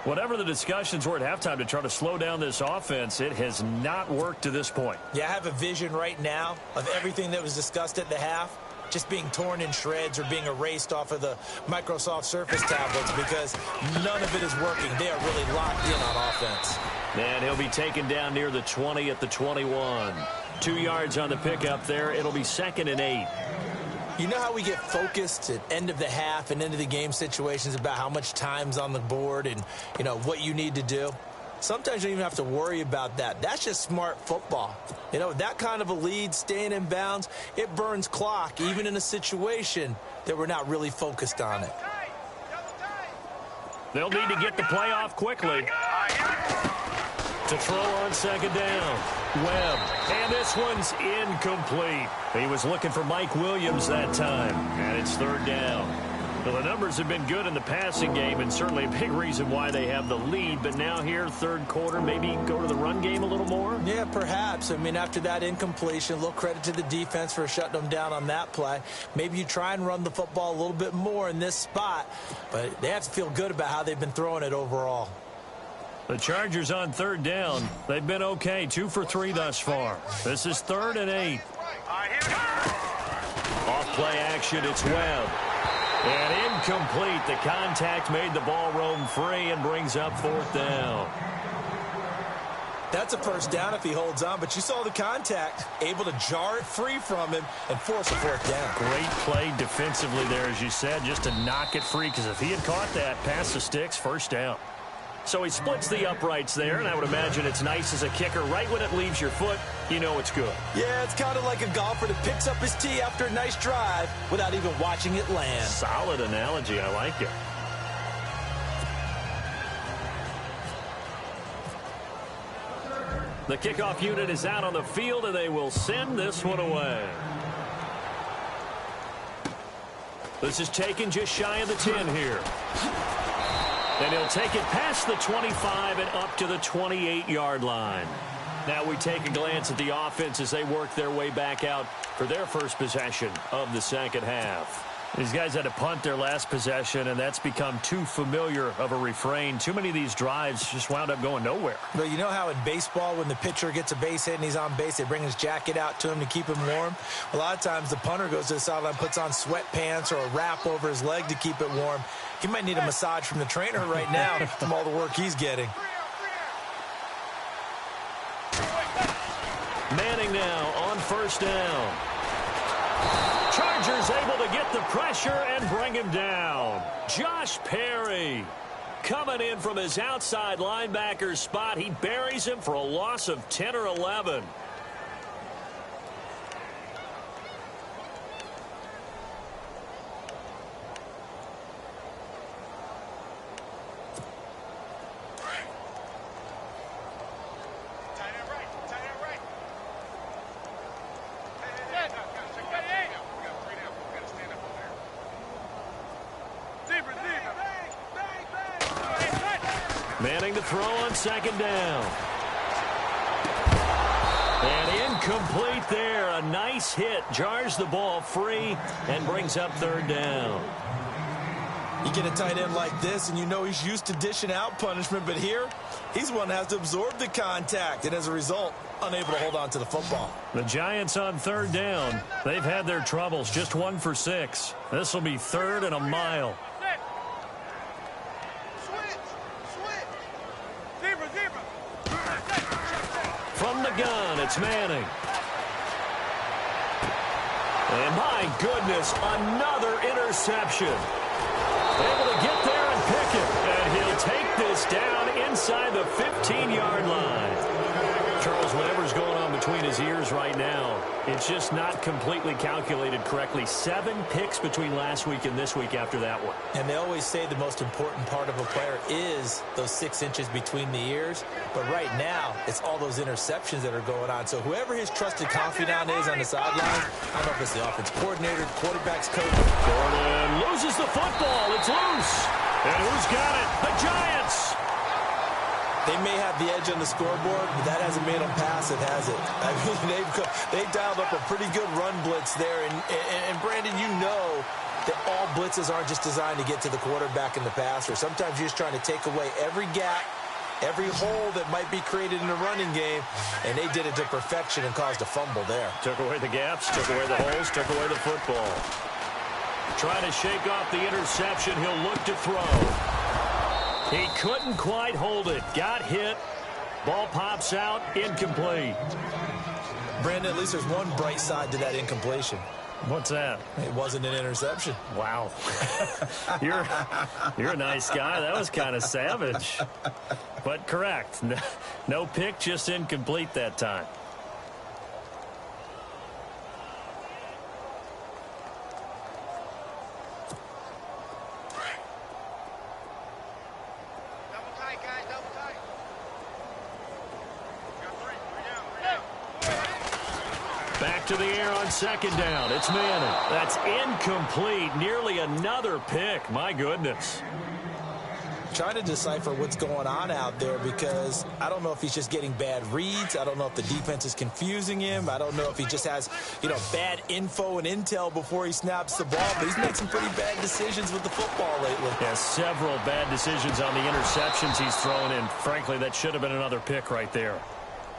Whatever the discussions were at halftime to try to slow down this offense, it has not worked to this point. Yeah, I have a vision right now of everything that was discussed at the half just being torn in shreds or being erased off of the Microsoft Surface tablets because none of it is working. They are really locked in on offense. And he'll be taken down near the 20 at the 21. 2 yards on the pickup there. It'll be 2nd and 8. You know how we get focused at end of the half and end of the game situations about how much time's on the board and, you know, what you need to do? Sometimes you don't even have to worry about that. That's just smart football. You know, that kind of a lead, staying in bounds, it burns clock, even in a situation that we're not really focused on it. They'll need to get the play off quickly. To throw on 2nd down. Webb. And this one's incomplete. He was looking for Mike Williams that time. And it's 3rd down. Well, the numbers have been good in the passing game and certainly a big reason why they have the lead. But now here, third quarter, maybe go to the run game a little more? Yeah, perhaps. I mean, after that incompletion, a little credit to the defense for shutting them down on that play. Maybe you try and run the football a little bit more in this spot. But they have to feel good about how they've been throwing it overall. The Chargers on 3rd down. They've been okay, 2 for 3 thus far. This is 3rd and 8. Off play action, it's Webb. And incomplete. The contact made the ball roam free and brings up 4th down. That's a first down if he holds on, but you saw the contact, able to jar it free from him and force a 4th down. Great play defensively there, as you said, just to knock it free, because if he had caught that, past the sticks, first down. So he splits the uprights there, and I would imagine it's nice as a kicker. Right when it leaves your foot, you know it's good. Yeah, it's kind of like a golfer that picks up his tee after a nice drive without even watching it land. Solid analogy. I like it. The kickoff unit is out on the field, and they will send this one away. This is taken just shy of the 10 here. And he'll take it past the 25 and up to the 28-yard line. Now we take a glance at the offense as they work their way back out for their first possession of the second half. These guys had to punt their last possession, and that's become too familiar of a refrain. Too many of these drives just wound up going nowhere. But you know how in baseball, when the pitcher gets a base hit and he's on base, they bring his jacket out to him to keep him warm? A lot of times the punter goes to the sideline, puts on sweatpants or a wrap over his leg to keep it warm. He might need a massage from the trainer right now from all the work he's getting. Manning now on 1st down. Chargers able to get the pressure and bring him down. Josh Perry coming in from his outside linebacker spot. He buries him for a loss of 10 or 11. Manning to throw on second down. And incomplete there. A nice hit. Jars the ball free and brings up third down. You get a tight end like this, and you know he's used to dishing out punishment, but here, he's one that has to absorb the contact, and as a result, unable to hold on to the football. The Giants on third down. They've had their troubles, just 1 for 6. This will be 3rd and a mile. From the gun, it's Manning. And my goodness, another interception. Able to get there and pick it. And he'll take this down inside the 15-yard line. Charles, whatever's going on between his ears right now, it's just not completely calculated correctly. 7 picks between last week and this week after that one. And they always say the most important part of a player is those 6 inches between the ears. But right now, it's all those interceptions that are going on. So whoever his trusted confidant is on the sideline, I don't know if it's the offense coordinator, quarterback's coach. Jordan loses the football. It's loose. And who's got it? The Giants. They may have the edge on the scoreboard, but that hasn't made them pass it, has it? I mean, they've dialed up a pretty good run blitz there. And Brandon, you know that all blitzes aren't just designed to get to the quarterback and the passer. Sometimes you're just trying to take away every gap, every hole that might be created in the running game, and they did it to perfection and caused a fumble there. Took away the gaps, took away the holes, took away the football. Trying to shake off the interception. He'll look to throw. He couldn't quite hold it. Got hit. Ball pops out. Incomplete. Brandon, at least there's one bright side to that incompletion. What's that? It wasn't an interception. Wow. You're a nice guy. That was kind of savage. But correct. No pick, just incomplete that time. Back to the air on second down. It's Manning. That's incomplete. Nearly another pick. My goodness. Trying to decipher what's going on out there because I don't know if he's just getting bad reads. I don't know if the defense is confusing him. I don't know if he just has, bad info and intel before he snaps the ball. But he's made some pretty bad decisions with the football lately. Yeah, several bad decisions on the interceptions he's thrown in. Frankly, that should have been another pick right there.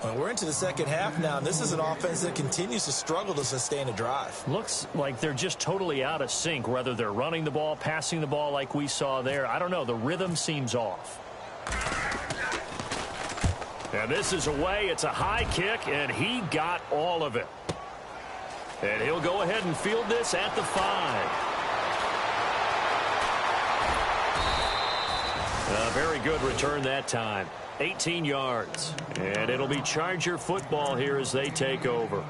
Well, we're into the second half now, and this is an offense that continues to struggle to sustain a drive. Looks like they're just totally out of sync, whether they're running the ball, passing the ball like we saw there. I don't know. The rhythm seems off. And this is away. It's a high kick, and he got all of it. And he'll go ahead and field this at the 5. A very good return that time. 18 yards. And it'll be Charger football here as they take over.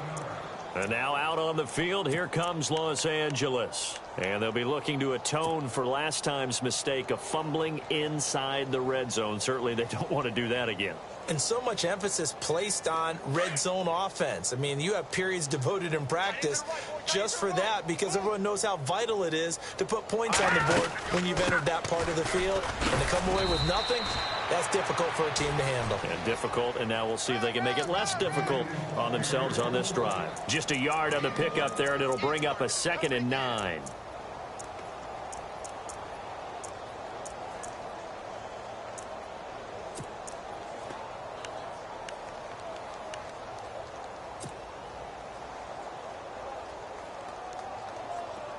And now out on the field, here comes Los Angeles. And they'll be looking to atone for last time's mistake of fumbling inside the red zone. Certainly they don't want to do that again. And so much emphasis placed on red zone offense. I mean, you have periods devoted in practice just for that because everyone knows how vital it is to put points on the board when you've entered that part of the field. And to come away with nothing, that's difficult for a team to handle. And difficult, and now we'll see if they can make it less difficult on themselves on this drive. Just a yard on the pickup there, and it'll bring up a 2nd and 9.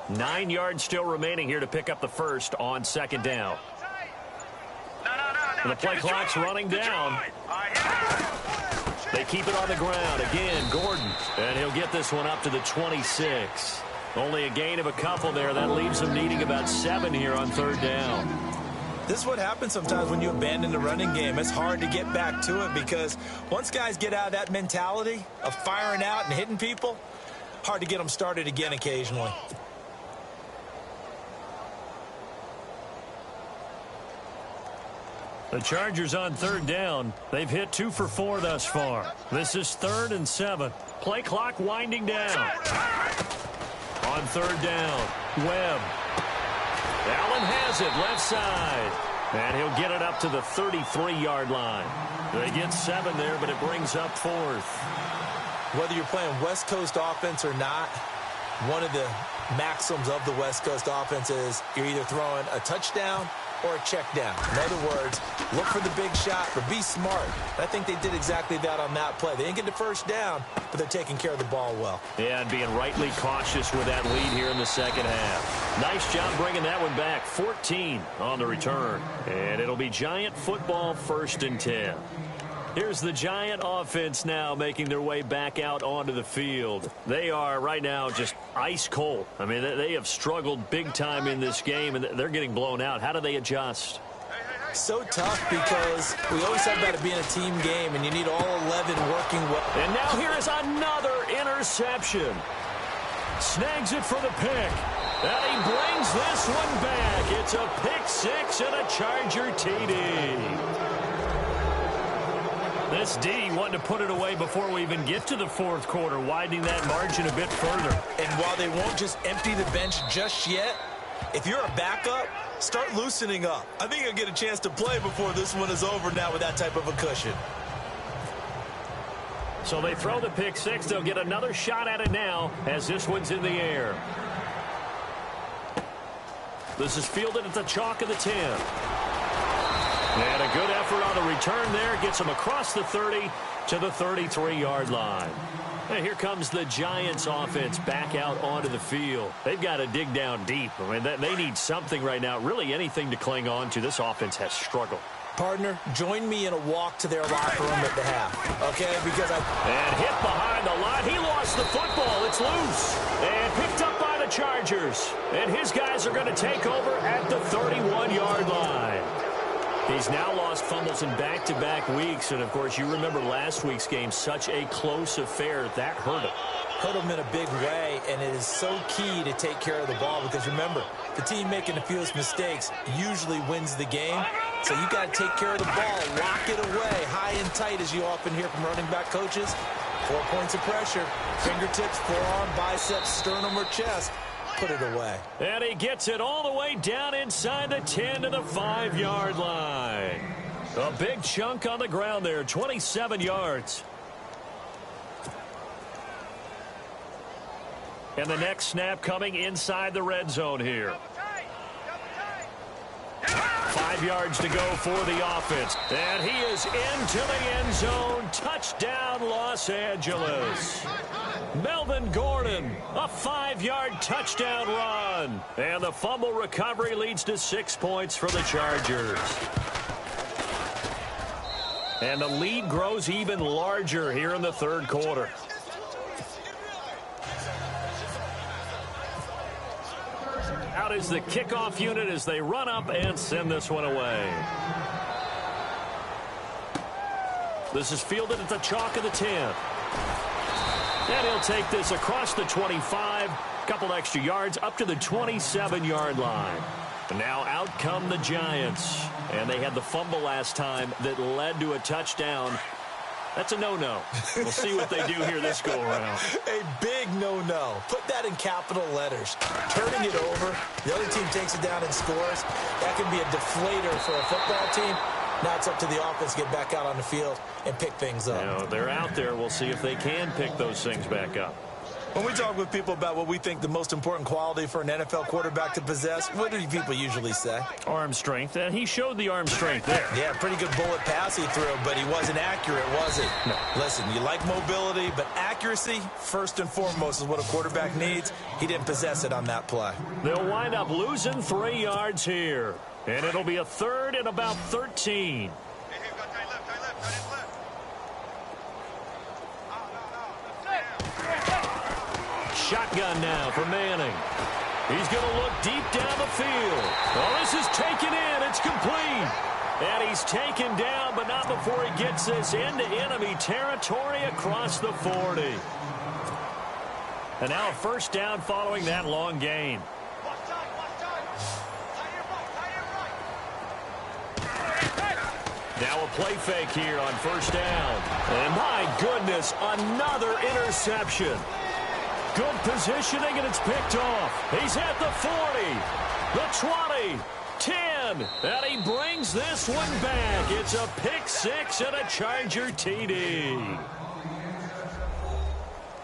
Nine yards still remaining here to pick up the first on second down. And the play clock's running down. They keep it on the ground. Again, Gordon. And he'll get this one up to the 26. Only a gain of a couple there. That leaves them needing about 7 here on third down. This is what happens sometimes when you abandon the running game. It's hard to get back to it because once guys get out of that mentality of firing out and hitting people, hard to get them started again occasionally. The Chargers on third down. They've hit 2 for 4 thus far. This is 3rd and 7. Play clock winding down. On third down, Webb. Allen has it left side. And he'll get it up to the 33-yard line. They get 7 there, but it brings up 4th. Whether you're playing West Coast offense or not, one of the maxims of the West Coast offense is you're either throwing a touchdown or a check down. In other words, look for the big shot, but be smart. I think they did exactly that on that play. They didn't get the first down, but they're taking care of the ball well. Yeah, and being rightly cautious with that lead here in the second half. Nice job bringing that one back. 14 on the return. And it'll be Giant football, 1st and 10. Here's the Giant offense now making their way back out onto the field. They are right now just ice cold. I mean, they have struggled big time in this game, and they're getting blown out. How do they adjust? So tough because we always talk about it being a team game, and you need all 11 working well. And now here is another interception. Snags it for the pick. And he brings this one back. It's a pick 6 and a Charger TD. This D wanted to put it away before we even get to the 4th quarter, widening that margin a bit further. And while they won't just empty the bench just yet, if you're a backup, start loosening up. I think you'll get a chance to play before this one is over now with that type of a cushion. So they throw the pick 6. They'll get another shot at it now as this one's in the air. This is fielded at the chalk of the 10. And a good effort on the return there. Gets him across the 30 to the 33-yard line. And here comes the Giants offense back out onto the field. They've got to dig down deep. I mean, they need something right now, really anything to cling on to. This offense has struggled. Partner, join me in a walk to their locker room at the half, okay? Because And hit behind the line. He lost the football. It's loose. And picked up by the Chargers. And his guys are going to take over at the 31-yard line. He's now lost fumbles in back-to-back weeks. And, of course, you remember last week's game, such a close affair. That hurt him. Hurt him in a big way, and it is so key to take care of the ball because, remember, the team making the fewest mistakes usually wins the game. So you got to take care of the ball, lock it away, high and tight, as you often hear from running back coaches. 4 points of pressure, fingertips, forearm, biceps, sternum, or chest. Put it away. And he gets it all the way down inside the 10 to the 5-yard line. A big chunk on the ground there, 27 yards. And the next snap coming inside the red zone here. 5 yards to go for the offense. And he is into the end zone. Touchdown, Los Angeles. Melvin Gordon, a 5-yard touchdown run. And the fumble recovery leads to 6 points for the Chargers. And the lead grows even larger here in the 3rd quarter. Out is the kickoff unit as they run up and send this one away. This is fielded at the chalk of the 10. And he'll take this across the 25, couple extra yards up to the 27-yard line. And now out come the Giants. And they had the fumble last time that led to a touchdown. That's a no-no. We'll see what they do here this go-around. A big no-no. Put that in capital letters. Turning it over, the other team takes it down and scores. That can be a deflator for a football team. Now it's up to the offense to get back out on the field and pick things up. You know, they're out there. We'll see if they can pick those things back up. When we talk with people about what we think the most important quality for an NFL quarterback to possess, what do people usually say? Arm strength, and he showed the arm strength there. Yeah, pretty good bullet pass he threw, but he wasn't accurate, was he? No. Listen, you like mobility, but accuracy, first and foremost, is what a quarterback needs. He didn't possess it on that play. They'll wind up losing 3 yards here, and it'll be a 3rd and about 13. Shotgun now for Manning. He's going to look deep down the field. Oh, this is taken in. It's complete. And he's taken down, but not before he gets this into enemy territory across the 40. And now a first down following that long gain. Now a play fake here on first down. And my goodness, another interception. Good positioning, and it's picked off. He's at the 40, the 20, 10. again. And he brings this one back. It's a pick six and a Charger TD.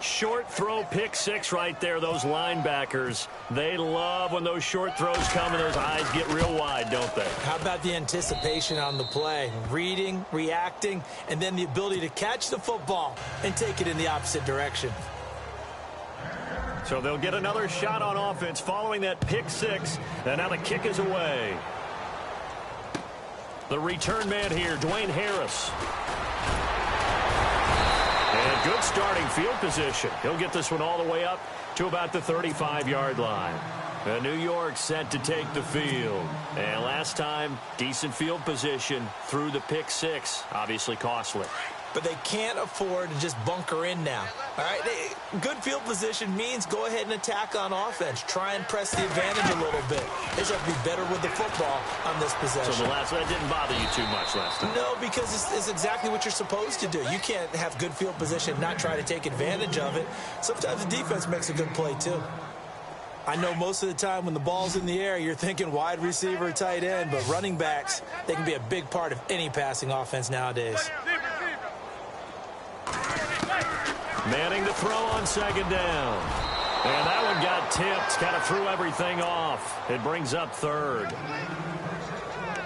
Short throw pick six right there. Those linebackers, they love when those short throws come and those eyes get real wide, don't they? How about the anticipation on the play? Reading, reacting, and then the ability to catch the football and take it in the opposite direction. So they'll get another shot on offense following that pick six, and now the kick is away. The return man here, Dwayne Harris. And good starting field position. He'll get this one all the way up to about the 35-yard line. And New York set to take the field. And last time, decent field position through the pick six. Obviously costly. But they can't afford to just bunker in now. All right, good field position means go ahead and attack on offense. Try and press the advantage a little bit. They just have to be better with the football on this possession. So that didn't bother you too much last time? No, because it's exactly what you're supposed to do. You can't have good field position and not try to take advantage of it. Sometimes the defense makes a good play too. I know most of the time when the ball's in the air, you're thinking wide receiver, tight end, but running backs, they can be a big part of any passing offense nowadays. Manning to throw on second down. And that one got tipped. Kind of threw everything off. It brings up third.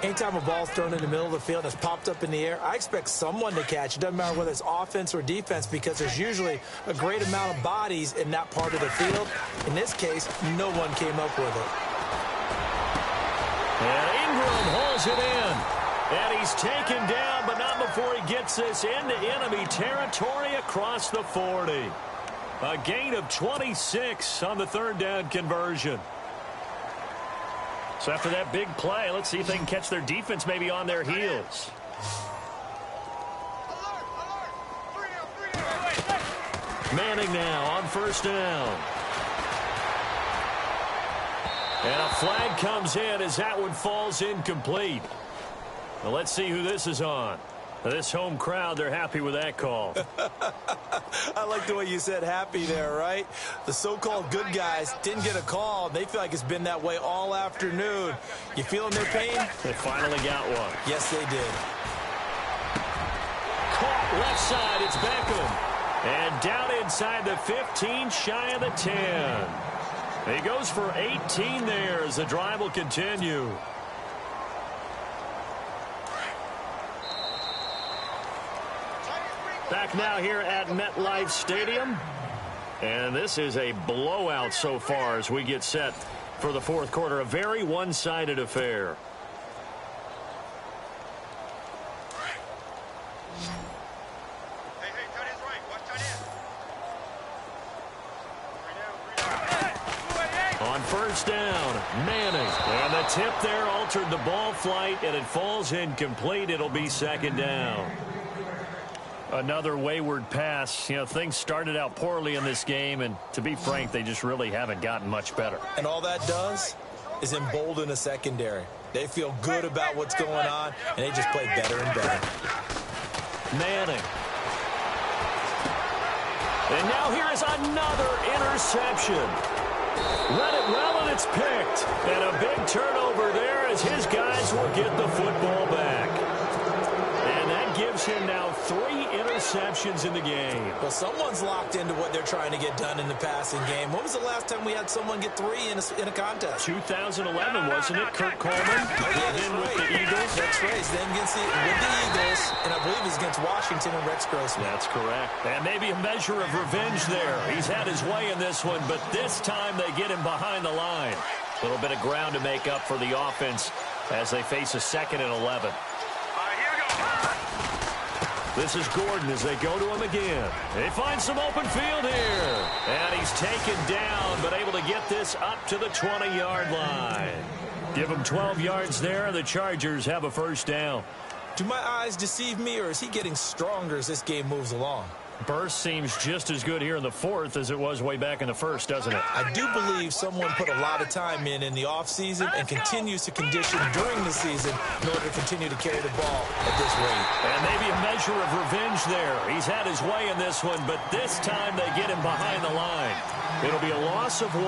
Anytime a ball's thrown in the middle of the field and it's popped up in the air, I expect someone to catch. It doesn't matter whether it's offense or defense because there's usually a great amount of bodies in that part of the field. In this case, no one came up with it. And Ingram holds it in. And he's taken down, but not before he gets this into enemy territory across the 40. A gain of 26 on the third down conversion. So after that big play, let's see if they can catch their defense maybe on their heels. Manning now on first down. And a flag comes in as that one falls incomplete. Well, let's see who this is on. This home crowd, they're happy with that call. I like the way you said happy there, right? The so-called good guys didn't get a call. They feel like it's been that way all afternoon. You feeling their pain? They finally got one. Yes, they did. Caught left side, it's Beckham. And down inside the 15, shy of the 10. He goes for 18 there as the drive will continue. Back now here at MetLife Stadium. And this is a blowout so far as we get set for the fourth quarter. A very one-sided affair. On first down, Manning. And the tip there altered the ball flight, and it falls incomplete. It'll be second down. Another wayward pass. You know, things started out poorly in this game, and to be frank, they just really haven't gotten much better. And all that does is embolden a secondary. They feel good about what's going on, and they just play better and better. Manning. And now here is another interception. Read it well, and it's picked. And a big turnover there as his guys will get the football back. And that gives him now 3 interceptions in the game. Well, someone's locked into what they're trying to get done in the passing game. When was the last time we had someone get 3 in a contest? 2011, wasn't it? Kurt Coleman. Then with the Eagles. That's right. Then with the Eagles, and I believe it's against Washington and Rex Grossman. That's correct. And maybe a measure of revenge there. He's had his way in this one, but this time they get him behind the line. A little bit of ground to make up for the offense as they face a 2nd and 11. This is Gordon as they go to him again. They find some open field here. And he's taken down, but able to get this up to the 20-yard line. Give him 12 yards there, and the Chargers have a first down. Do my eyes deceive me, or is he getting stronger as this game moves along? Burst seems just as good here in the fourth as it was way back in the first, doesn't it? I do believe someone put a lot of time in the offseason and continues to condition during the season in order to continue to carry the ball at this rate. And maybe a measure of revenge there. He's had his way in this one, but this time they get him behind the line. It'll be a loss of 1,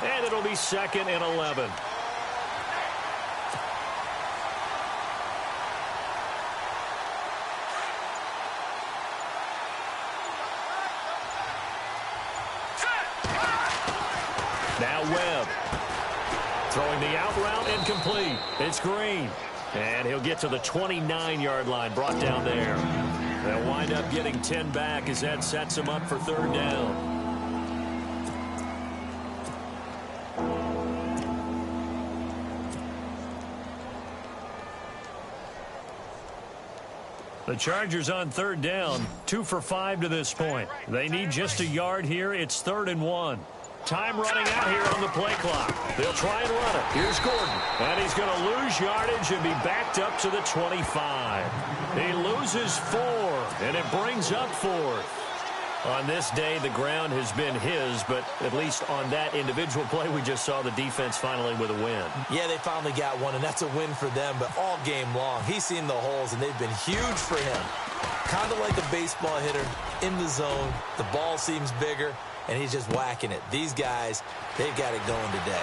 and it'll be 2nd and 11. Now Webb. Throwing the out route incomplete. It's Green. And he'll get to the 29-yard line, brought down there. They'll wind up getting 10 back as that sets them up for third down. The Chargers on third down, 2 for 5 to this point. They need just a yard here. It's 3rd and 1. Time running out here on the play clock. They'll try and run it. Here's Gordon. And he's going to lose yardage and be backed up to the 25. He loses 4, and it brings up 4th. On this day, the ground has been his, but at least on that individual play, we just saw the defense finally with a win. Yeah, they finally got one, and that's a win for them, but all game long, he's seen the holes, and they've been huge for him. Kind of like a baseball hitter in the zone. The ball seems bigger, and he's just whacking it. These guys, they've got it going today.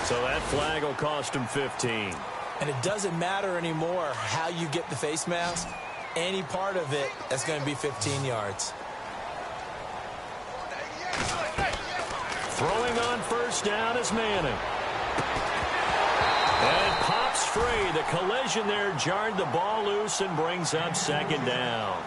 So that flag will cost him 15. And it doesn't matter anymore how you get the face mask. Any part of it, that's going to be 15 yards. Throwing on first down is Manning. And it pops free. The collision there jarred the ball loose and brings up 2nd down.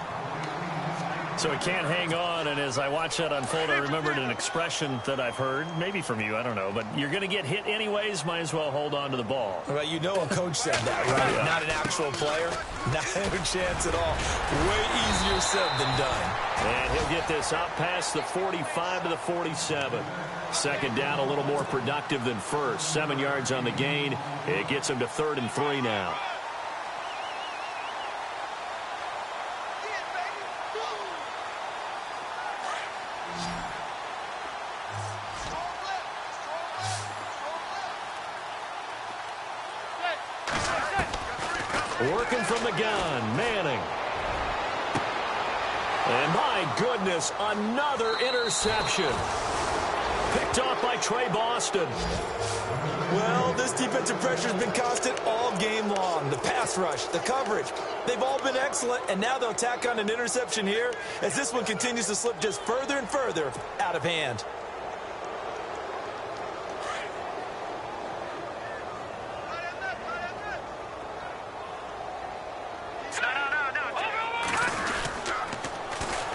So he can't hang on, and as I watched that unfold, I remembered an expression that I've heard, maybe from you, I don't know, but you're going to get hit anyways, might as well hold on to the ball. Well, you know a coach said that, right? Yeah. Not an actual player. Not a chance at all. Way easier said than done. And he'll get this out past the 45 to the 47. 2nd down, a little more productive than first. 7 yards on the gain. It gets him to 3rd and 3 now. Working from the gun, Manning. And my goodness, another interception. Picked off by Trey Boston. Well, this defensive pressure has been constant all game long. The pass rush, the coverage, they've all been excellent, and now they'll tack on an interception here as this one continues to slip just further and further out of hand.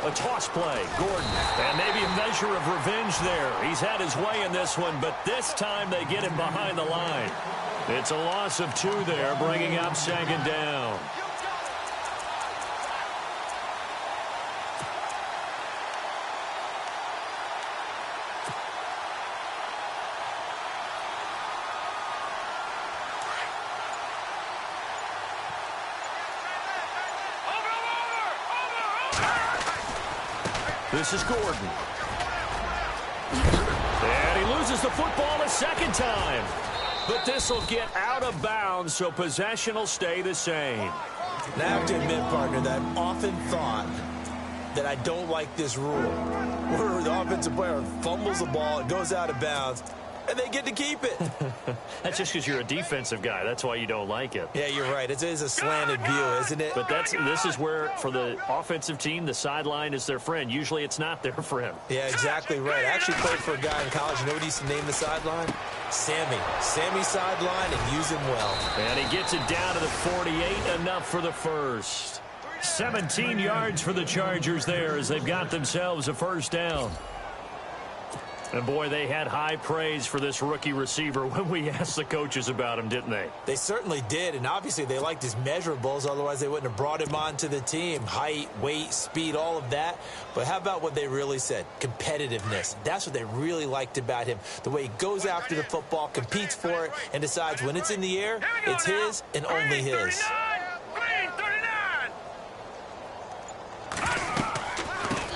A toss play, Gordon, and maybe a measure of revenge there. He's had his way in this one, but this time they get him behind the line. It's a loss of 2 there, bringing up 2nd down. This is Gordon. And he loses the football a 2nd time. But this will get out of bounds, so possession will stay the same. Now, I have to admit, partner, that I've often thought that I don't like this rule, where the offensive player fumbles the ball, it goes out of bounds, and they get to keep it. That's just because you're a defensive guy. That's why you don't like it. Yeah, you're right. It is a slanted view, isn't it? But this is where, for the offensive team, the sideline is their friend. Usually it's not their friend. Yeah, exactly right. I actually played for a guy in college. You know what he used to name the sideline? Sammy. Sammy sideline, and use him well. And he gets it down to the 48, enough for the first. 17 yards for the Chargers there as they've got themselves a first down. And, boy, they had high praise for this rookie receiver when we asked the coaches about him, didn't they? They certainly did, and obviously they liked his measurables. Otherwise, they wouldn't have brought him onto the team. Height, weight, speed, all of that. But how about what they really said? Competitiveness. That's what they really liked about him. The way he goes after the football, competes for it, and decides when it's in the air, it's his and only his.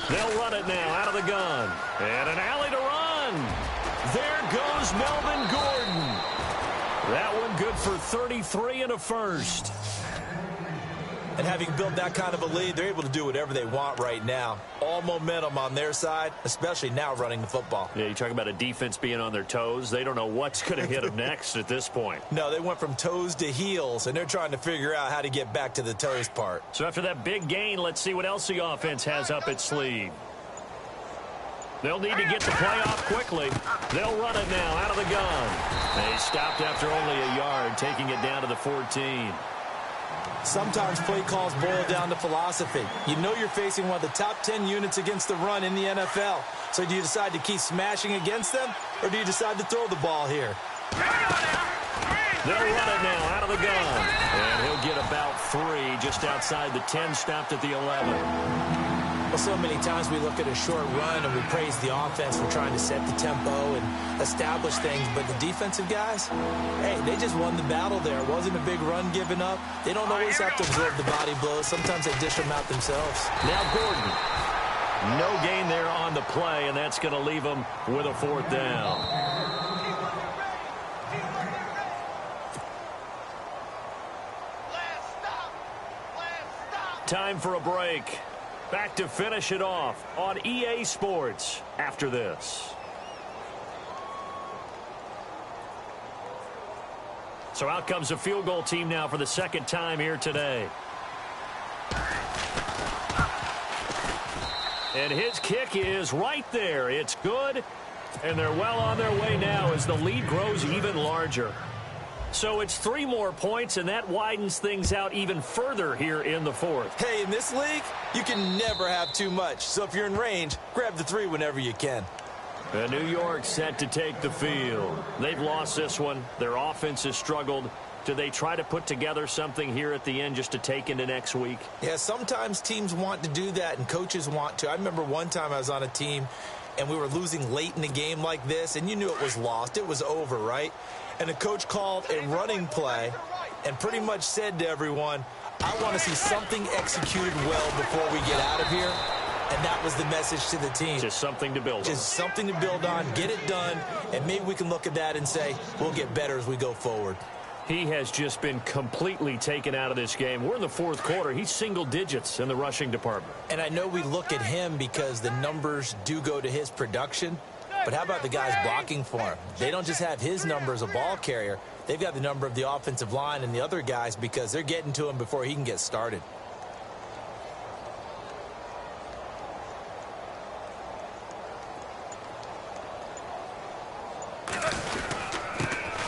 They'll run it now out of the gun. And an alley to run. There goes Melvin Gordon. That one good for 33 and a first. And having built that kind of a lead, they're able to do whatever they want right now. All momentum on their side, especially now running the football. Yeah, you talk about a defense being on their toes. They don't know what's going to hit them next at this point. No, they went from toes to heels, and they're trying to figure out how to get back to the toes part. So after that big gain, let's see what else the offense has up its sleeve. They'll need to get the play off quickly. They'll run it now out of the gun. They stopped after only a yard, taking it down to the 14. Sometimes play calls boil down to philosophy. You know you're facing one of the top 10 units against the run in the NFL. So do you decide to keep smashing against them, or do you decide to throw the ball here? They'll run it now out of the gun. And he'll get about 3 just outside the 10, stopped at the 11. Well, so many times we look at a short run and we praise the offense for trying to set the tempo and establish things, but the defensive guys, hey, they just won the battle there. It wasn't a big run given up. They don't always have to absorb the body blows. Sometimes they dish them out themselves. Now Gordon. No gain there on the play, and that's going to leave them with a 4th down. Time for a break. Back to finish it off on EA Sports after this. So out comes a field goal team now for the 2nd time here today. And his kick is right there. It's good, and they're well on their way now as the lead grows even larger. So it's 3 more points, and that widens things out even further here in the 4th. Hey, in this league, you can never have too much. So if you're in range, grab the 3 whenever you can. And New York set to take the field. They've lost this one. Their offense has struggled. Do they try to put together something here at the end just to take into next week? Yeah, sometimes teams want to do that, and coaches want to. I remember one time I was on a team, and we were losing late in a game like this, and you knew it was lost. It was over, right? And the coach called a running play and pretty much said to everyone, I want to see something executed well before we get out of here. And that was the message to the team. Just something to build on. Just something to build on, get it done, and maybe we can look at that and say, we'll get better as we go forward. He has just been completely taken out of this game. We're in the 4th quarter. He's single digits in the rushing department. And I know we look at him because the numbers do go to his production. But how about the guys blocking for him? They don't just have his number as a ball carrier. They've got the number of the offensive line and the other guys because they're getting to him before he can get started.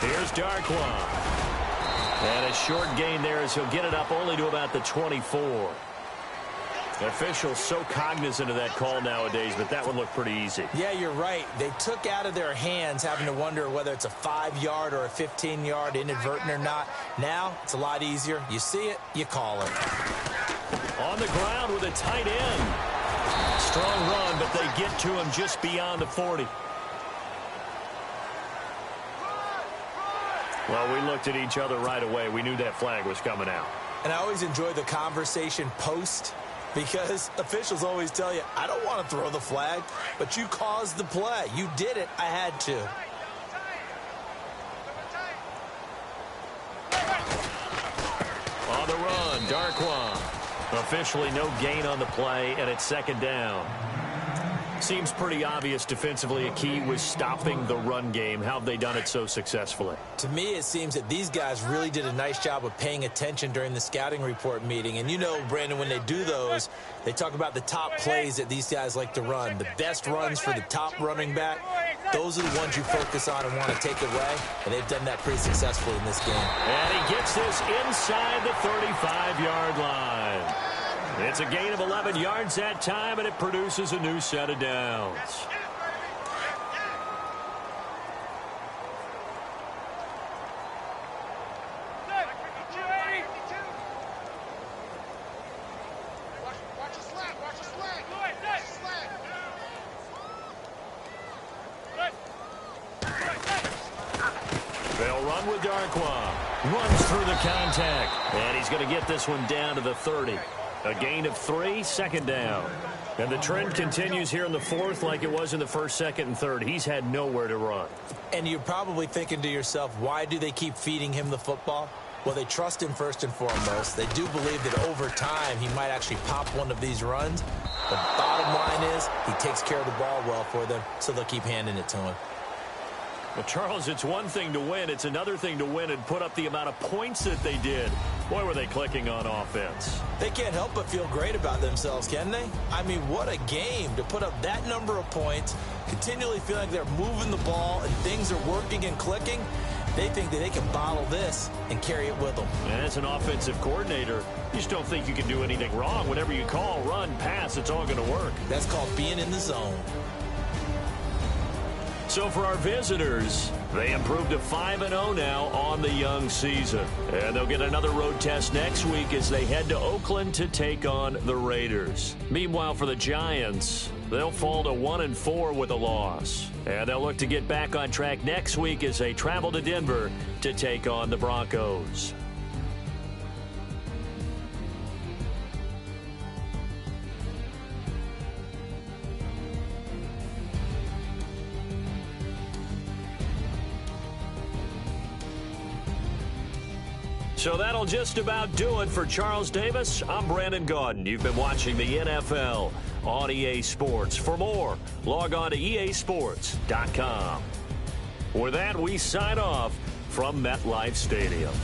Here's Darkwan. And a short gain there as he'll get it up only to about the 24. Officials so cognizant of that call nowadays, but that one looked pretty easy. Yeah, you're right. They took out of their hands having to wonder whether it's a 5-yard or a 15-yard, inadvertent or not. Now, it's a lot easier. You see it, you call it. On the ground with a tight end. Strong run, but they get to him just beyond the 40. Well, we looked at each other right away. We knew that flag was coming out. And I always enjoy the conversation post because officials always tell you, I don't want to throw the flag, but you caused the play. You did it. I had to. On the run, Darkwan. Officially no gain on the play, and it's 2nd down. Seems pretty obvious defensively a key was stopping the run game. How have they done it so successfully? To me, it seems that these guys really did a nice job of paying attention during the scouting report meeting. And you know, Brandon, when they do those, they talk about the top plays that these guys like to run. The best runs for the top running back, those are the ones you focus on and want to take away. And they've done that pretty successfully in this game. And he gets this inside the 35-yard line. It's a gain of 11 yards that time, and it produces a new set of downs. They'll run with Darkwan. Runs through the contact, and he's going to get this one down to the 30. A gain of 3, 2nd down. And the trend continues here in the 4th like it was in the 1st, 2nd, and 3rd. He's had nowhere to run. And you're probably thinking to yourself, why do they keep feeding him the football? Well, they trust him first and foremost. They do believe that over time he might actually pop one of these runs. The bottom line is he takes care of the ball well for them, so they'll keep handing it to him. Well, Charles, it's one thing to win. It's another thing to win and put up the amount of points that they did. Boy, were they clicking on offense. They can't help but feel great about themselves, can they? I mean, what a game to put up that number of points, continually feeling like they're moving the ball and things are working and clicking. They think that they can bottle this and carry it with them. And as an offensive coordinator, you just don't think you can do anything wrong. Whatever you call, run, pass, it's all going to work. That's called being in the zone. So for our visitors, they improved to 5-0 now on the young season. And they'll get another road test next week as they head to Oakland to take on the Raiders. Meanwhile, for the Giants, they'll fall to 1-4 with a loss. And they'll look to get back on track next week as they travel to Denver to take on the Broncos. So that'll just about do it for Charles Davis. I'm Brandon Gaudin. You've been watching the NFL on EA Sports. For more, log on to easports.com. With that, we sign off from MetLife Stadium.